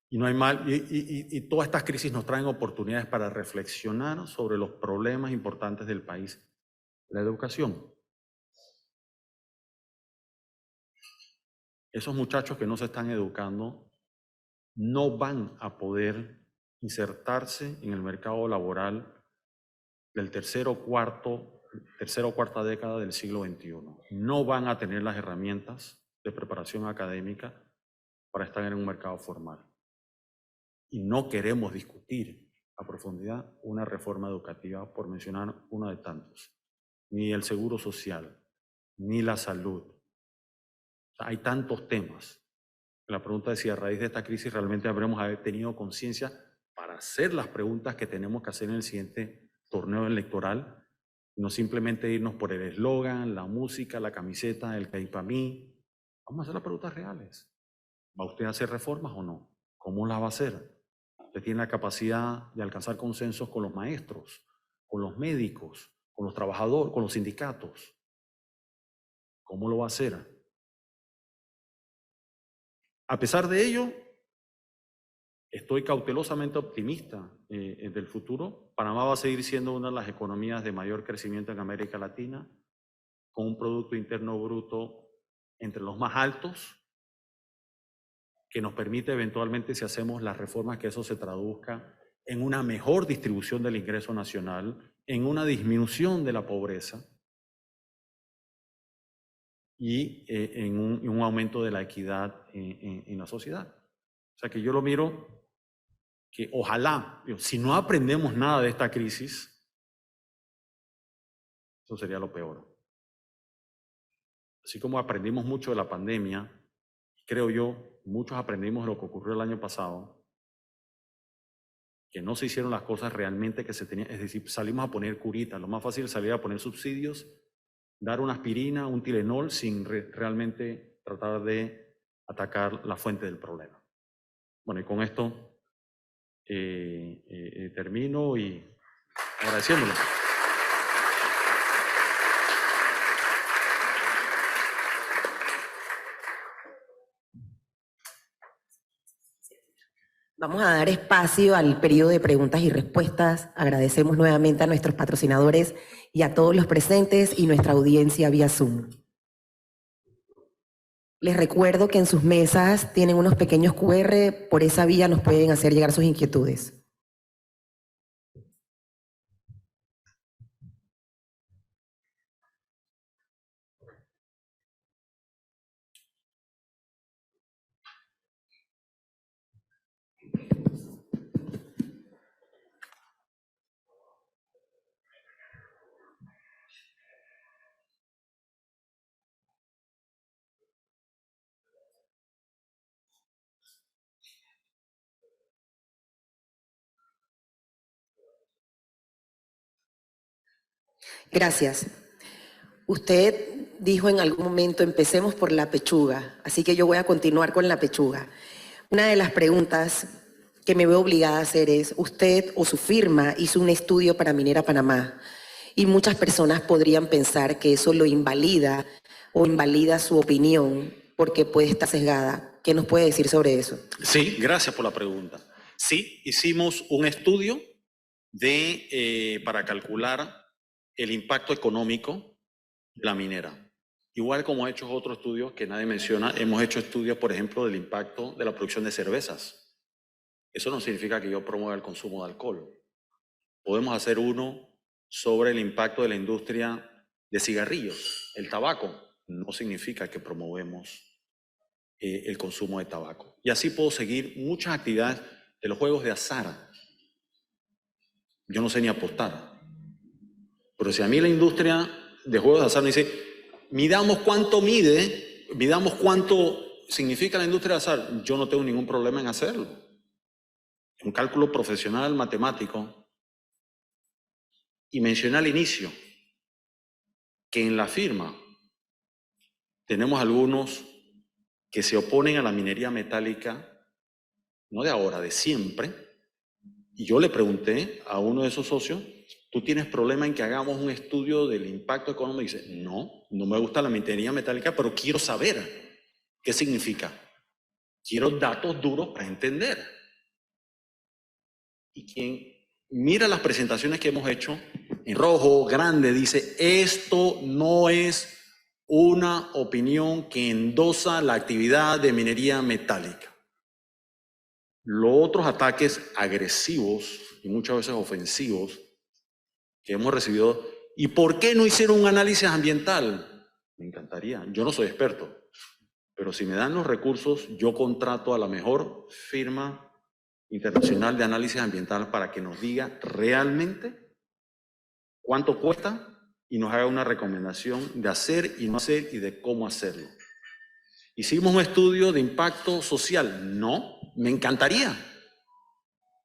Y no hay mal, y todas estas crisis nos traen oportunidades para reflexionar sobre los problemas importantes del país. La educación. Esos muchachos que no se están educando no van a poder insertarse en el mercado laboral del tercera o cuarta década del siglo XXI. No van a tener las herramientas de preparación académica para estar en un mercado formal. Y no queremos discutir a profundidad una reforma educativa, por mencionar uno de tantos. Ni el seguro social, ni la salud. O sea, hay tantos temas. La pregunta es si a raíz de esta crisis realmente habremos tenido conciencia para hacer las preguntas que tenemos que hacer en el siguiente torneo electoral, no simplemente irnos por el eslogan, la música, la camiseta, el que hay para mí. Vamos a hacer las preguntas reales. ¿Va usted a hacer reformas o no? ¿Cómo las va a hacer? ¿Usted tiene la capacidad de alcanzar consensos con los maestros, con los médicos, con los trabajadores, con los sindicatos? ¿Cómo lo va a hacer? A pesar de ello, estoy cautelosamente optimista del futuro. Panamá va a seguir siendo una de las economías de mayor crecimiento en América Latina, con un Producto Interno Bruto entre los más altos, que nos permite eventualmente, si hacemos las reformas, que eso se traduzca en una mejor distribución del ingreso nacional, en una disminución de la pobreza y en un aumento de la equidad en la sociedad. O sea que yo lo miro que ojalá, si no aprendemos nada de esta crisis, eso sería lo peor. Así como aprendimos mucho de la pandemia, creo yo, muchos aprendimos de lo que ocurrió el año pasado, que no se hicieron las cosas realmente que se tenían, es decir, salimos a poner curitas. Lo más fácil es salir a poner subsidios, dar una aspirina, un Tylenol, sin realmente tratar de atacar la fuente del problema. Bueno, y con esto termino y agradeciéndolo. Vamos a dar espacio al periodo de preguntas y respuestas. Agradecemos nuevamente a nuestros patrocinadores y a todos los presentes y nuestra audiencia vía Zoom. Les recuerdo que en sus mesas tienen unos pequeños QR, por esa vía nos pueden hacer llegar sus inquietudes. Gracias. Usted dijo en algún momento, empecemos por la pechuga, así que yo voy a continuar con la pechuga. Una de las preguntas que me veo obligada a hacer es, usted o su firma hizo un estudio para Minera Panamá y muchas personas podrían pensar que eso lo invalida o invalida su opinión porque puede estar sesgada. ¿Qué nos puede decir sobre eso? Sí, gracias por la pregunta. Sí, hicimos un estudio para calcular el impacto económico de la minera. Igual como ha hecho otros estudios que nadie menciona, hemos hecho estudios, por ejemplo, del impacto de la producción de cervezas. Eso no significa que yo promueva el consumo de alcohol. Podemos hacer uno sobre el impacto de la industria de cigarrillos, el tabaco. No significa que promovemos el consumo de tabaco. Y así puedo seguir muchas actividades de los juegos de azar. Yo no sé ni apostar. Pero si a mí la industria de juegos de azar me dice, midamos cuánto mide, midamos cuánto significa la industria de azar, yo no tengo ningún problema en hacerlo. Un cálculo profesional matemático. Y mencioné al inicio que en la firma tenemos algunos que se oponen a la minería metálica, no de ahora, de siempre. Y yo le pregunté a uno de esos socios, ¿tú tienes problema en que hagamos un estudio del impacto económico? Y dice, no me gusta la minería metálica, pero quiero saber qué significa. Quiero datos duros para entender. y quien mira las presentaciones que hemos hecho, en rojo, grande, dice, esto no es una opinión que endosa la actividad de minería metálica. Los otros ataques agresivos y muchas veces ofensivos que hemos recibido, ¿y por qué no hicieron un análisis ambiental? Me encantaría, yo no soy experto, pero si me dan los recursos, yo contrato a la mejor firma internacional de análisis ambiental para que nos diga realmente cuánto cuesta y nos haga una recomendación de hacer y no hacer y de cómo hacerlo. ¿Hicimos un estudio de impacto social? No, me encantaría.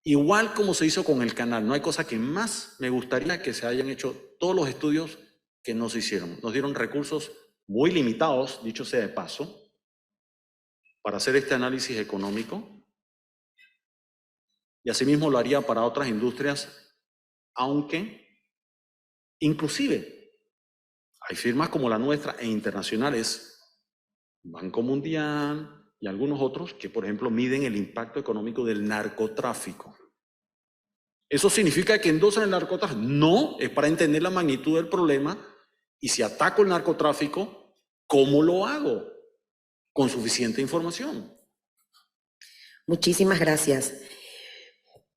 Igual como se hizo con el canal, no hay cosa que más me gustaría que se hayan hecho todos los estudios que no se hicieron. Nos dieron recursos muy limitados, dicho sea de paso, para hacer este análisis económico. Y asimismo lo haría para otras industrias, aunque inclusive hay firmas como la nuestra e internacionales, Banco Mundial y algunos otros, que por ejemplo miden el impacto económico del narcotráfico. ¿Eso significa que endosan el narcotráfico? No, es para entender la magnitud del problema y si ataco el narcotráfico, ¿cómo lo hago? Con suficiente información. Muchísimas gracias.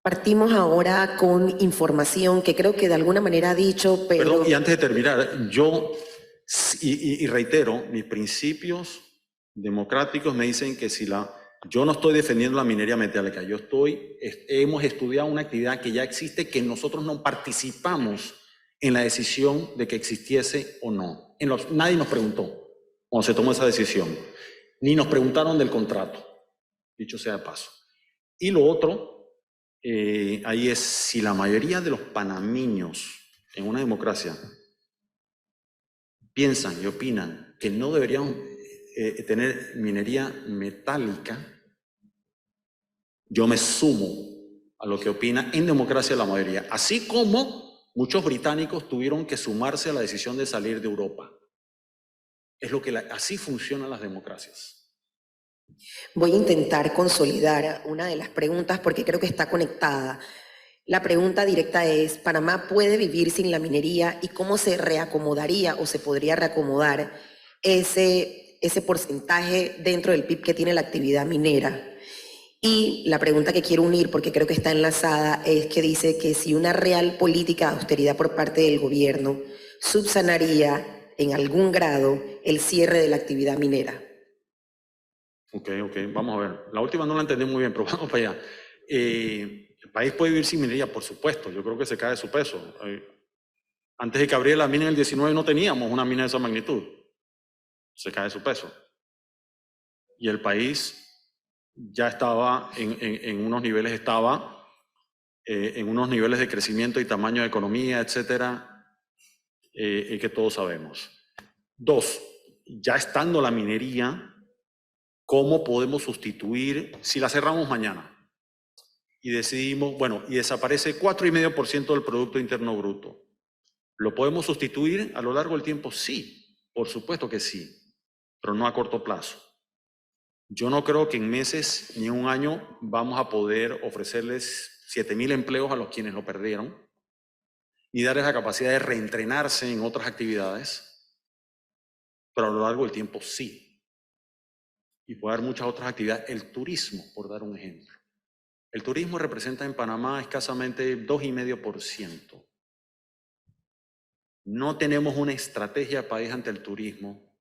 Partimos ahora con información que creo que de alguna manera ha dicho, pero... Perdón, y antes de terminar, yo, y reitero, mis principios democráticos me dicen que si yo no estoy defendiendo la minería metálica, hemos estudiado una actividad que ya existe, que nosotros no participamos en la decisión de que existiese o no. Nadie nos preguntó cuando se tomó esa decisión, ni nos preguntaron del contrato, dicho sea de paso. Y lo otro, ahí es si la mayoría de los panameños en una democracia piensan y opinan que no deberían tener minería metálica, yo me sumo a lo que opina en democracia la mayoría, así como muchos británicos tuvieron que sumarse a la decisión de salir de Europa. Es lo que así funcionan las democracias. Voy a intentar consolidar una de las preguntas porque creo que está conectada. La pregunta directa es, ¿Panamá puede vivir sin la minería y cómo se reacomodaría o se podría reacomodar ese porcentaje dentro del PIB que tiene la actividad minera? Y la pregunta que quiero unir, porque creo que está enlazada, es que dice que si una real política de austeridad por parte del gobierno subsanaría en algún grado el cierre de la actividad minera. Ok, vamos a ver. La última no la entendí muy bien, pero vamos para allá. ¿El país puede vivir sin minería? Por supuesto, yo creo que se cae de su peso. Antes de que abriera la mina en el 19 no teníamos una mina de esa magnitud. Se cae de su peso. Y el país ya estaba en unos niveles, en unos niveles de crecimiento y tamaño de economía, etcétera, que todos sabemos. Dos, ya estando la minería, ¿cómo podemos sustituir si la cerramos mañana? Y decidimos, y desaparece 4,5% del Producto Interno Bruto. ¿Lo podemos sustituir a lo largo del tiempo? Sí, por supuesto que sí, pero no a corto plazo. Yo no creo que en meses ni en un año vamos a poder ofrecerles 7,000 empleos a los quienes lo perdieron y darles la capacidad de reentrenarse en otras actividades, pero a lo largo del tiempo sí. Y puede haber muchas otras actividades. El turismo, por dar un ejemplo. El turismo representa en Panamá escasamente 2,5%. No tenemos una estrategia de país ante el turismo.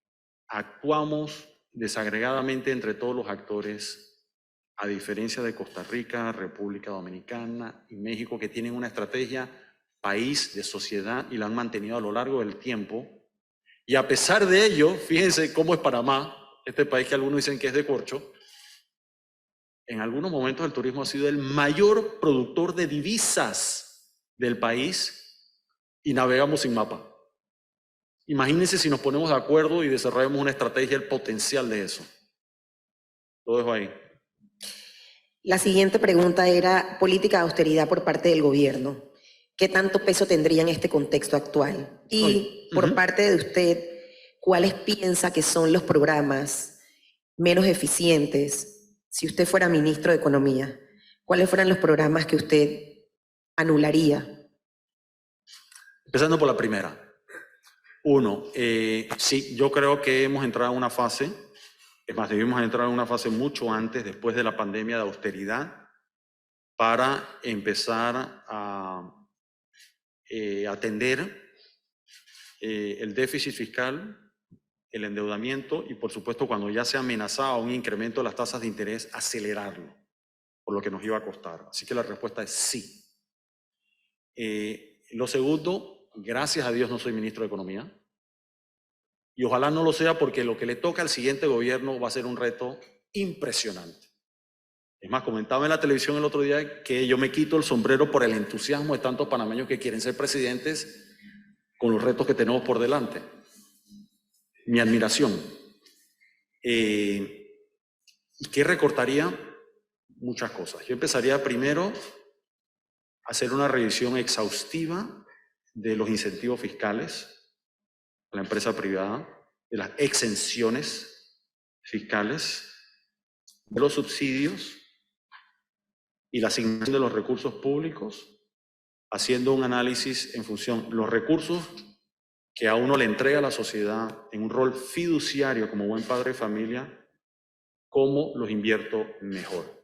Actuamos desagregadamente entre todos los actores, a diferencia de Costa Rica, República Dominicana y México, que tienen una estrategia país de sociedad y la han mantenido a lo largo del tiempo. Y a pesar de ello, fíjense cómo es Panamá, este país que algunos dicen que es de corcho, en algunos momentos el turismo ha sido el mayor productor de divisas del país y navegamos sin mapa. Imagínense si nos ponemos de acuerdo y desarrollamos una estrategia, el potencial de eso. Lo dejo ahí. La siguiente pregunta era política de austeridad por parte del gobierno. ¿Qué tanto peso tendría en este contexto actual? Y por parte de usted, ¿cuáles piensa que son los programas menos eficientes? Si usted fuera ministro de Economía, ¿cuáles fueran los programas que usted anularía. Empezando por la primera. Uno, sí, yo creo que hemos entrado en una fase, es más, debimos entrar en una fase mucho antes, después de la pandemia de austeridad, para empezar a atender el déficit fiscal, el endeudamiento y, por supuesto, cuando ya se amenazaba un incremento de las tasas de interés, acelerarlo, por lo que nos iba a costar. Así que la respuesta es sí. Lo segundo, gracias a Dios no soy ministro de Economía, y ojalá no lo sea porque lo que le toca al siguiente gobierno va a ser un reto impresionante. Es más, comentaba en la televisión el otro día que yo me quito el sombrero por el entusiasmo de tantos panameños que quieren ser presidentes con los retos que tenemos por delante. Mi admiración. ¿Y qué recortaría? Muchas cosas. Yo empezaría primero a hacer una revisión exhaustiva de los incentivos fiscales a la empresa privada, de las exenciones fiscales, de los subsidios y la asignación de los recursos públicos, haciendo un análisis en función de los recursos que a uno le entrega la sociedad en un rol fiduciario como buen padre de familia, cómo los invierto mejor.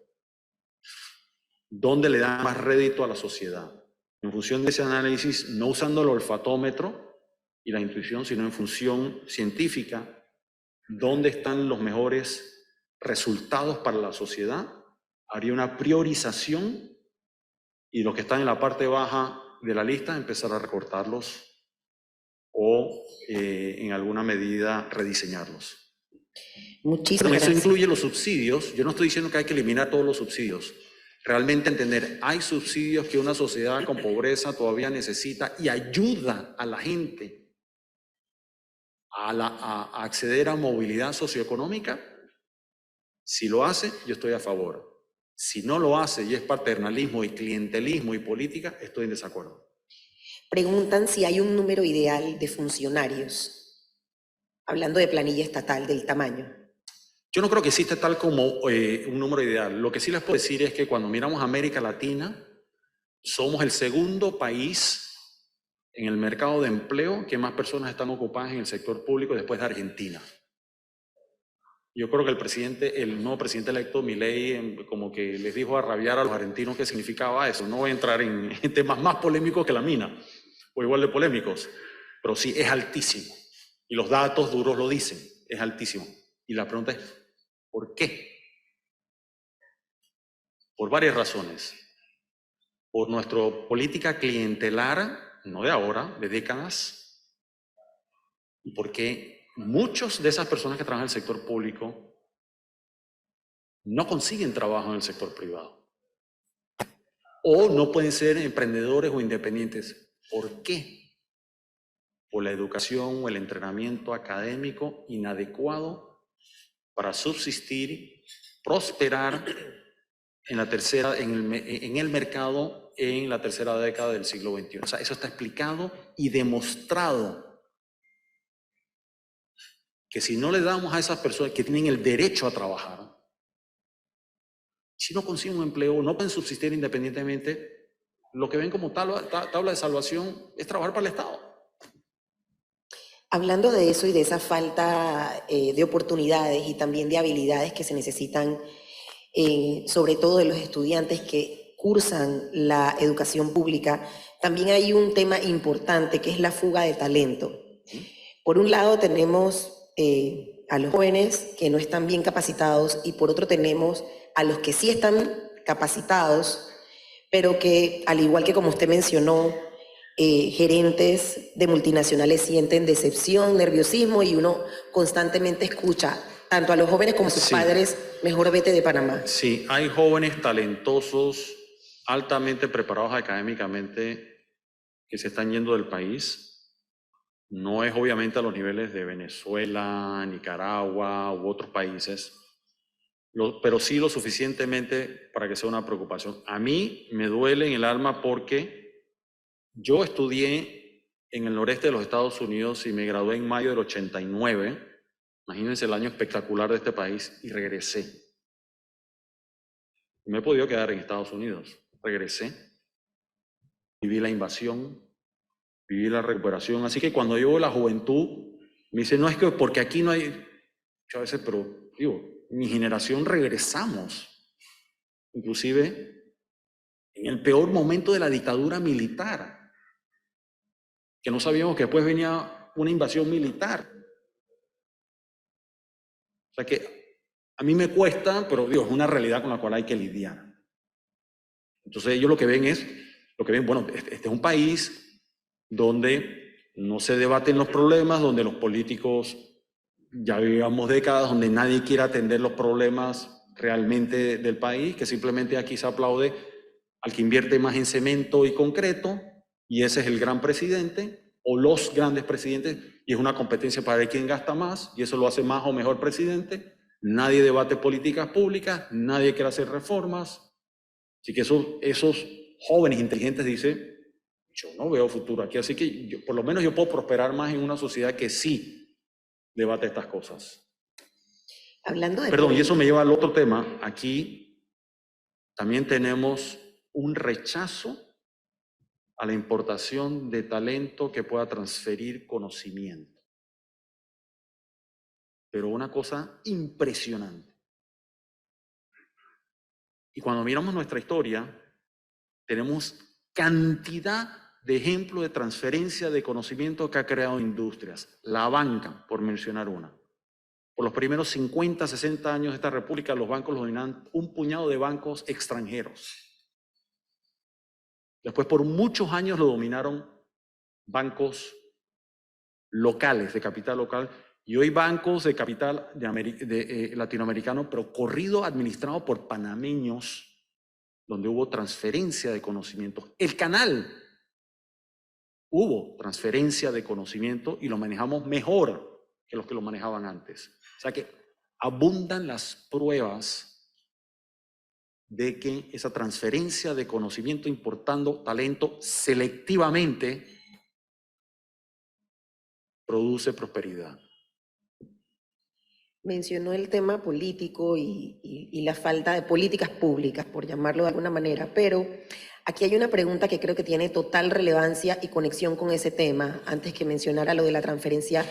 ¿Dónde le da más rédito a la sociedad? En función de ese análisis, no usando el olfatómetro y la intuición, sino en función científica, ¿dónde están los mejores resultados para la sociedad? Haría una priorización y los que están en la parte baja de la lista empezar a recortarlos o en alguna medida rediseñarlos. Muchísimas Eso gracias. incluye los subsidios. Yo no estoy diciendo que hay que eliminar todos los subsidios. Realmente entender, hay subsidios que una sociedad con pobreza todavía necesita y ayuda a la gente a acceder a movilidad socioeconómica. Si lo hace, yo estoy a favor. Si no lo hace y es paternalismo y clientelismo y política, estoy en desacuerdo. Preguntan si hay un número ideal de funcionarios, hablando de planilla estatal, del tamaño. Yo no creo que exista tal como un número ideal. Lo que sí les puedo decir es que cuando miramos a América Latina, somos el segundo país en el mercado de empleo que más personas están ocupadas en el sector público después de Argentina. Yo creo que el nuevo presidente electo, Milei, como que les dijo a rabiar a los argentinos qué significaba eso. No voy a entrar en temas más polémicos que la mina, o igual de polémicos, pero sí, es altísimo. Y los datos duros lo dicen, es altísimo. Y la pregunta es, ¿por qué? Por varias razones. Por nuestra política clientelar, no de ahora, de décadas, y porque muchos de esas personas que trabajan en el sector público no consiguen trabajo en el sector privado. O no pueden ser emprendedores o independientes. ¿Por qué? Por la educación o el entrenamiento académico inadecuado para subsistir, prosperar en el mercado en la tercera década del siglo XXI. O sea, eso está explicado y demostrado que si no le damos a esas personas que tienen el derecho a trabajar, si no consiguen un empleo, no pueden subsistir independientemente, lo que ven como tabla de salvación es trabajar para el Estado. Hablando de eso y de esa falta de oportunidades y también de habilidades que se necesitan, sobre todo de los estudiantes que cursan la educación pública, también hay un tema importante que es la fuga de talento. Por un lado tenemos a los jóvenes que no están bien capacitados y por otro tenemos a los que sí están capacitados, pero que, al igual que como usted mencionó, gerentes de multinacionales sienten decepción, nerviosismo y uno constantemente escucha tanto a los jóvenes como a sus padres, mejor vete de Panamá. Sí, hay jóvenes talentosos, altamente preparados académicamente que se están yendo del país. No es obviamente a los niveles de Venezuela, Nicaragua u otros países, pero sí lo suficientemente para que sea una preocupación. A mí me duele en el alma porque yo estudié en el noreste de los Estados Unidos y me gradué en mayo del 89. Imagínense el año espectacular de este país y regresé. Me he podido quedar en Estados Unidos. Regresé. viví la invasión, viví la recuperación. Así que cuando yo veo la juventud, me dicen, no es que porque aquí no hay... Yo a veces, pero digo, mi generación regresamos, inclusive en el peor momento de la dictadura militar, que no sabíamos que después venía una invasión militar. O sea que a mí me cuesta, pero digo, es una realidad con la cual hay que lidiar. Entonces ellos lo que ven, bueno, este es un país donde no se debaten los problemas, donde los políticos ya vivamos décadas, donde nadie quiere atender los problemas realmente del país, que simplemente aquí se aplaude al que invierte más en cemento y concreto, y ese es el gran presidente, o los grandes presidentes, y es una competencia para ver quién gasta más, y eso lo hace más o mejor presidente. Nadie debate políticas públicas, nadie quiere hacer reformas. Así que esos jóvenes inteligentes dicen, yo no veo futuro aquí, así que por lo menos yo puedo prosperar más en una sociedad que sí debate estas cosas. Hablando de... Perdón, y eso me lleva al otro tema. Aquí también tenemos un rechazo a la importación de talento que pueda transferir conocimiento. Pero una cosa impresionante. Y cuando miramos nuestra historia, tenemos cantidad de ejemplos de transferencia de conocimiento que ha creado industrias. La banca, por mencionar una. Por los primeros 50, 60 años de esta república, los bancos los dominan un puñado de bancos extranjeros. Después, por muchos años lo dominaron bancos locales, de capital local, y hoy bancos de capital latinoamericano, pero corrido administrado por panameños, donde hubo transferencia de conocimiento. El canal, hubo transferencia de conocimiento y lo manejamos mejor que los que lo manejaban antes. O sea que abundan las pruebas de que esa transferencia de conocimiento importando talento selectivamente produce prosperidad. Mencionó el tema político y la falta de políticas públicas, por llamarlo de alguna manera, pero aquí hay una pregunta que creo que tiene total relevancia y conexión con ese tema, antes que mencionara lo de la transferencia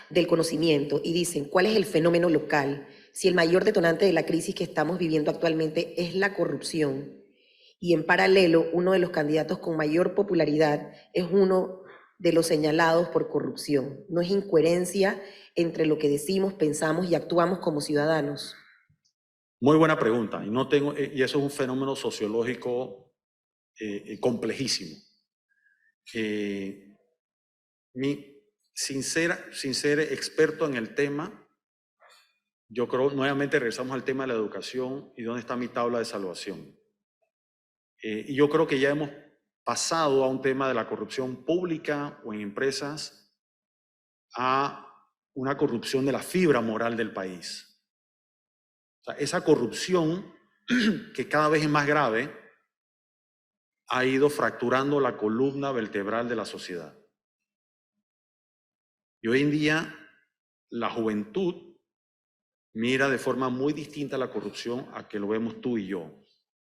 del conocimiento, y dicen, ¿cuál es el fenómeno local? Si el mayor detonante de la crisis que estamos viviendo actualmente es la corrupción, y en paralelo, uno de los candidatos con mayor popularidad es uno de los señalados por corrupción. ¿No es incoherencia entre lo que decimos, pensamos y actuamos como ciudadanos? Muy buena pregunta, y eso es un fenómeno sociológico complejísimo. Sin ser experto en el tema, yo creo, nuevamente regresamos al tema de la educación y dónde está mi tabla de salvación. Y yo creo que ya hemos pasado a un tema de la corrupción pública o en empresas a una corrupción de la fibra moral del país. O sea, esa corrupción, que cada vez es más grave, ha ido fracturando la columna vertebral de la sociedad. Y hoy en día la juventud mira de forma muy distinta la corrupción a que lo vemos tú y yo.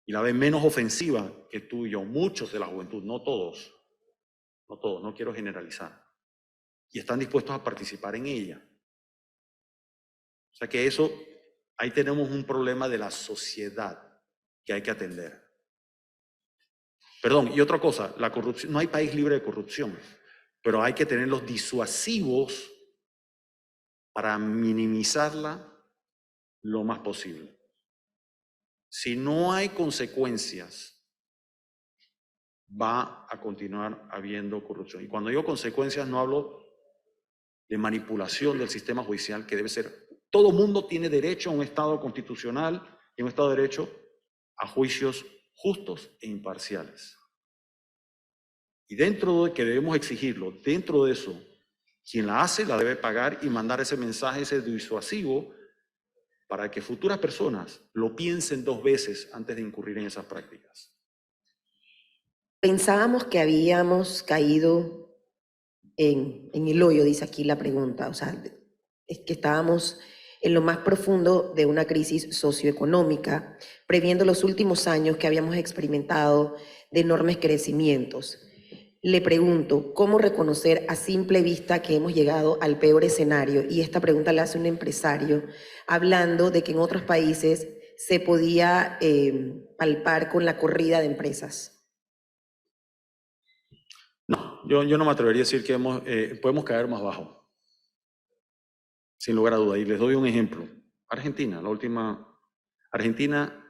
Y la ve menos ofensiva que tú y yo. Muchos de la juventud, no todos, no quiero generalizar. Y están dispuestos a participar en ella. O sea que ahí tenemos un problema de la sociedad que hay que atender. Perdón, y otra cosa, la corrupción, no hay país libre de corrupción, pero hay que tener los disuasivos para minimizarla lo más posible. Si no hay consecuencias, va a continuar habiendo corrupción. Y cuando digo consecuencias, no hablo de manipulación del sistema judicial, que debe ser, todo mundo tiene derecho a un Estado constitucional y un Estado de derecho a juicios justos e imparciales. Y dentro de que debemos exigirlo, dentro de eso, quien la hace la debe pagar y mandar ese mensaje, ese disuasivo, para que futuras personas lo piensen 2 veces antes de incurrir en esas prácticas. Pensábamos que habíamos caído en el hoyo, dice aquí la pregunta, o sea, es que estábamos en lo más profundo de una crisis socioeconómica, previendo los últimos años que habíamos experimentado de enormes crecimientos. Le pregunto, ¿cómo reconocer a simple vista que hemos llegado al peor escenario? Y esta pregunta la hace un empresario hablando de que en otros países se podía palpar con la corrida de empresas. No, yo no me atrevería a decir que podemos caer más bajo, sin lugar a duda. Y les doy un ejemplo. Argentina, Argentina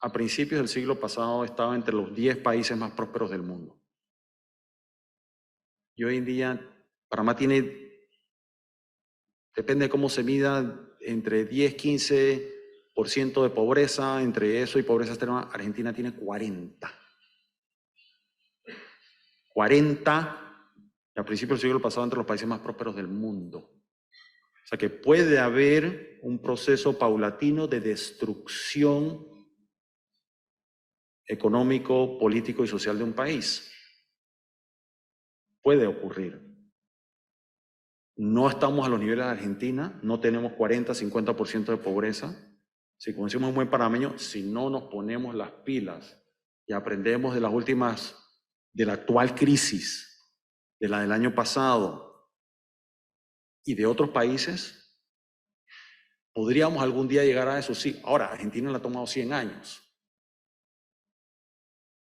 a principios del siglo pasado estaba entre los 10 países más prósperos del mundo. Y hoy en día, Panamá tiene, depende de cómo se mida, entre 10, 15% de pobreza, entre eso y pobreza extrema. Argentina tiene 40. 40, y a principios del siglo pasado, entre los países más prósperos del mundo. O sea que puede haber un proceso paulatino de destrucción económico, político y social de un país. Puede ocurrir. No estamos a los niveles de Argentina, no tenemos 40, 50% de pobreza. Si como decimos un buen panameño, si no nos ponemos las pilas y aprendemos de las últimas, de la actual crisis, de la del año pasado y de otros países, podríamos algún día llegar a eso, sí. Ahora, Argentina le ha tomado 100 años.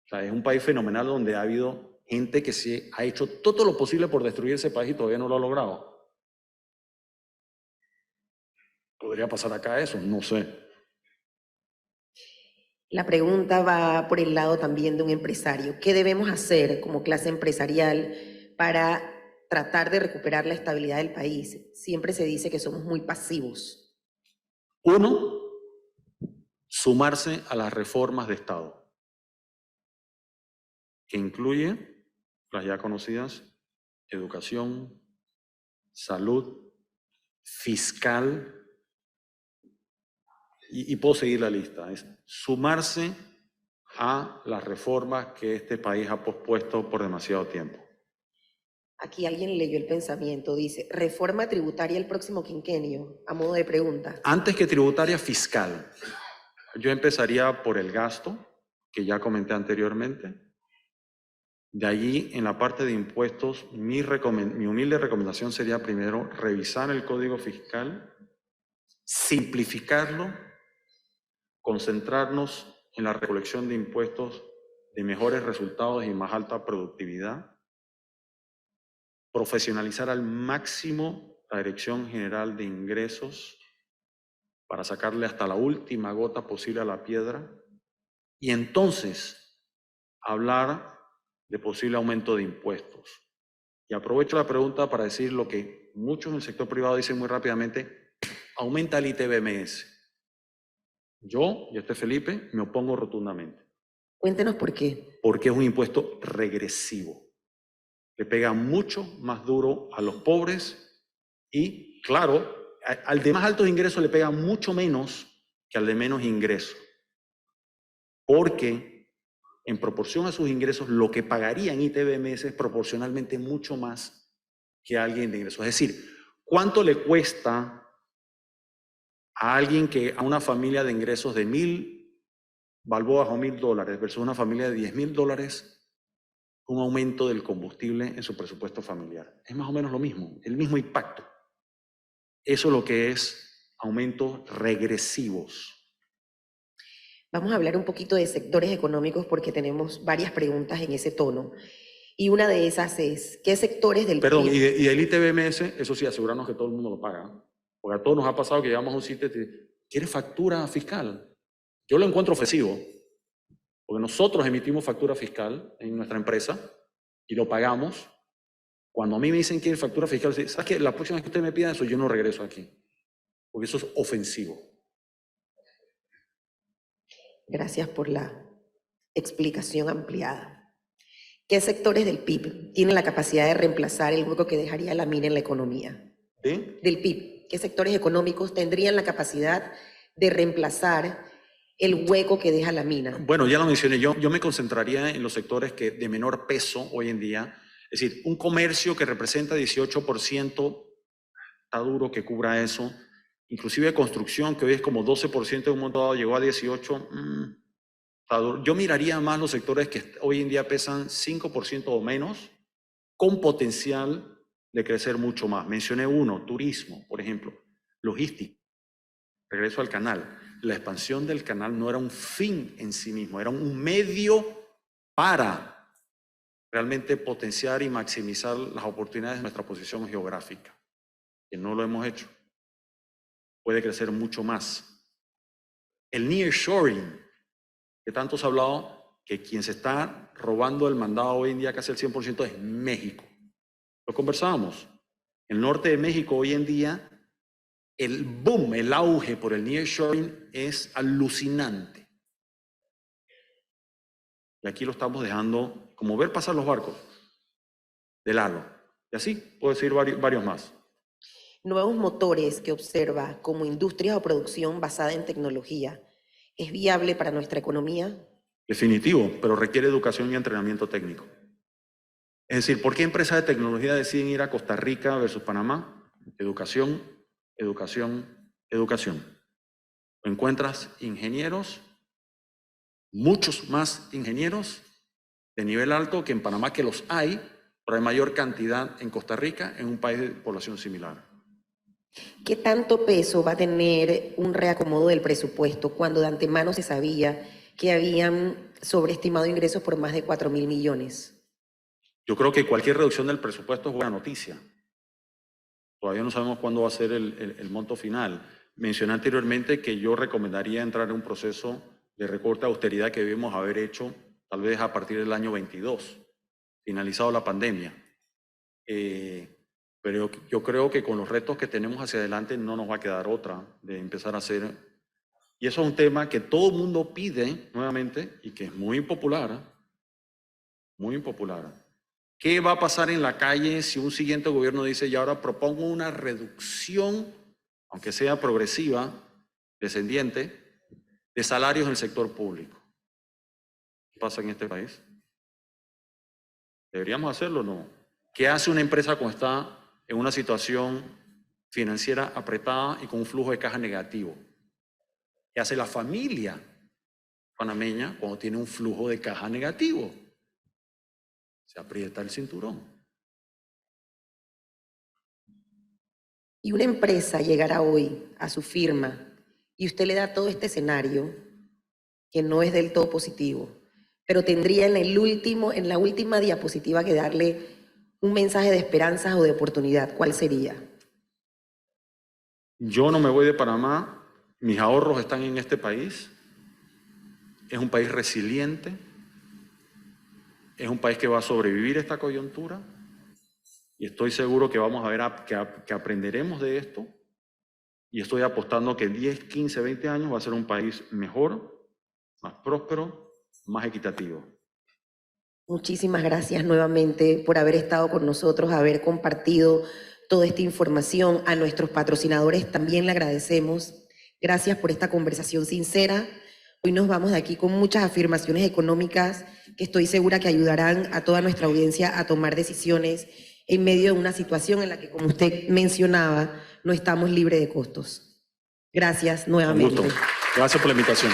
O sea, es un país fenomenal donde ha habido gente que se ha hecho todo lo posible por destruir ese país y todavía no lo ha logrado. ¿Podría pasar acá eso? No sé. La pregunta va por el lado también de un empresario. ¿Qué debemos hacer como clase empresarial para tratar de recuperar la estabilidad del país? Siempre se dice que somos muy pasivos. Uno, sumarse a las reformas de Estado, que incluye las ya conocidas educación, salud, fiscal, y puedo seguir la lista. Es sumarse a las reformas que este país ha pospuesto por demasiado tiempo. Aquí alguien leyó el pensamiento, dice, reforma tributaria el próximo quinquenio, a modo de pregunta. Antes que tributaria, fiscal. Yo empezaría por el gasto, que ya comenté anteriormente. De allí, en la parte de impuestos, mi humilde recomendación sería primero revisar el código fiscal, simplificarlo, concentrarnos en la recolección de impuestos de mejores resultados y más alta productividad, profesionalizar al máximo la Dirección General de Ingresos para sacarle hasta la última gota posible a la piedra y entonces hablar de posible aumento de impuestos. Y aprovecho la pregunta para decir lo que muchos en el sector privado dicen muy rápidamente: aumenta el ITBMS. Yo, y Felipe, me opongo rotundamente. Cuéntenos por qué. Porque es un impuesto regresivo. Le pega mucho más duro a los pobres y, claro, al de más altos ingresos le pega mucho menos que al de menos ingresos. Porque en proporción a sus ingresos, lo que pagaría en ITBMS es proporcionalmente mucho más que a alguien de ingresos. Es decir, ¿cuánto le cuesta a una familia de ingresos de 1.000 balboas o $1.000 versus una familia de $10.000 un aumento del combustible en su presupuesto familiar? Es más o menos lo mismo, el mismo impacto. Eso es lo que es aumentos regresivos. Vamos a hablar un poquito de sectores económicos porque tenemos varias preguntas en ese tono. Y una de esas es, ¿qué sectores del Perdón, PIB? y del ITBMS, eso sí, asegurarnos que todo el mundo lo paga. Porque a todos nos ha pasado que llegamos a un sitio y te dicen, ¿quieres factura fiscal? Yo lo encuentro ofensivo, porque nosotros emitimos factura fiscal en nuestra empresa y lo pagamos. Cuando a mí me dicen que es factura fiscal, ¿sabes qué? La próxima vez que usted me pida eso, yo no regreso aquí, porque eso es ofensivo. Gracias por la explicación ampliada. ¿Qué sectores del PIB tienen la capacidad de reemplazar el hueco que dejaría la mina en la economía? ¿Sí? Del PIB, ¿qué sectores económicos tendrían la capacidad de reemplazar el hueco que deja la mina? Bueno, ya lo mencioné, yo me concentraría en los sectores que de menor peso hoy en día. Es decir, un comercio que representa 18%, está duro que cubra eso. Inclusive construcción, que hoy es como 12% de un momento dado, llegó a 18%. Yo miraría más los sectores que hoy en día pesan 5% o menos, con potencial de crecer mucho más. Mencioné uno, turismo, por ejemplo, logística. Regreso al canal. La expansión del canal no era un fin en sí mismo, era un medio para realmente potenciar y maximizar las oportunidades de nuestra posición geográfica, que no lo hemos hecho. Puede crecer mucho más. El nearshoring, que tanto se ha hablado, que quien se está robando el mandado hoy en día casi el 100% es México. Lo conversábamos. El norte de México hoy en día, el boom, el auge por el nearshoring es alucinante. Y aquí lo estamos dejando como ver pasar los barcos de lado. Y así puedo decir varios más. Nuevos motores que observa como industria o producción basada en tecnología, ¿es viable para nuestra economía? Definitivo, pero requiere educación y entrenamiento técnico. Es decir, ¿por qué empresas de tecnología deciden ir a Costa Rica versus Panamá? Educación, educación, educación. Encuentras ingenieros, muchos más ingenieros de nivel alto que en Panamá, que los hay, pero hay mayor cantidad en Costa Rica, en un país de población similar. ¿Qué tanto peso va a tener un reacomodo del presupuesto cuando de antemano se sabía que habían sobreestimado ingresos por más de 4.000 millones? Yo creo que cualquier reducción del presupuesto es buena noticia. Todavía no sabemos cuándo va a ser el monto final. Mencioné anteriormente que yo recomendaría entrar en un proceso de recorte de austeridad que debemos haber hecho tal vez a partir del año 22, finalizado la pandemia. Pero yo creo que con los retos que tenemos hacia adelante no nos va a quedar otra de empezar a hacer. Y eso es un tema que todo el mundo pide nuevamente y que es muy impopular. Muy impopular. ¿Qué va a pasar en la calle si un siguiente gobierno dice, y ahora propongo una reducción, aunque sea progresiva, descendiente, de salarios en el sector público? ¿Qué pasa en este país? ¿Deberíamos hacerlo o no? ¿Qué hace una empresa cuando está en una situación financiera apretada y con un flujo de caja negativo? ¿Qué hace la familia panameña cuando tiene un flujo de caja negativo? Se aprieta el cinturón. Y una empresa llegará hoy a su firma y usted le da todo este escenario que no es del todo positivo, pero tendría en la última diapositiva que darle un mensaje de esperanza o de oportunidad. ¿Cuál sería? Yo no me voy de Panamá, mis ahorros están en este país. Es un país resiliente, es un país que va a sobrevivir esta coyuntura y estoy seguro que vamos a ver que aprenderemos de esto y estoy apostando que en 10, 15, 20 años va a ser un país mejor, más próspero, más equitativo. Muchísimas gracias nuevamente por haber estado con nosotros, haber compartido toda esta información. A nuestros patrocinadores también le agradecemos. Gracias por esta conversación sincera. Hoy nos vamos de aquí con muchas afirmaciones económicas que estoy segura que ayudarán a toda nuestra audiencia a tomar decisiones en medio de una situación en la que, como usted mencionaba, no estamos libres de costos. Gracias nuevamente. Un gusto. Gracias por la invitación.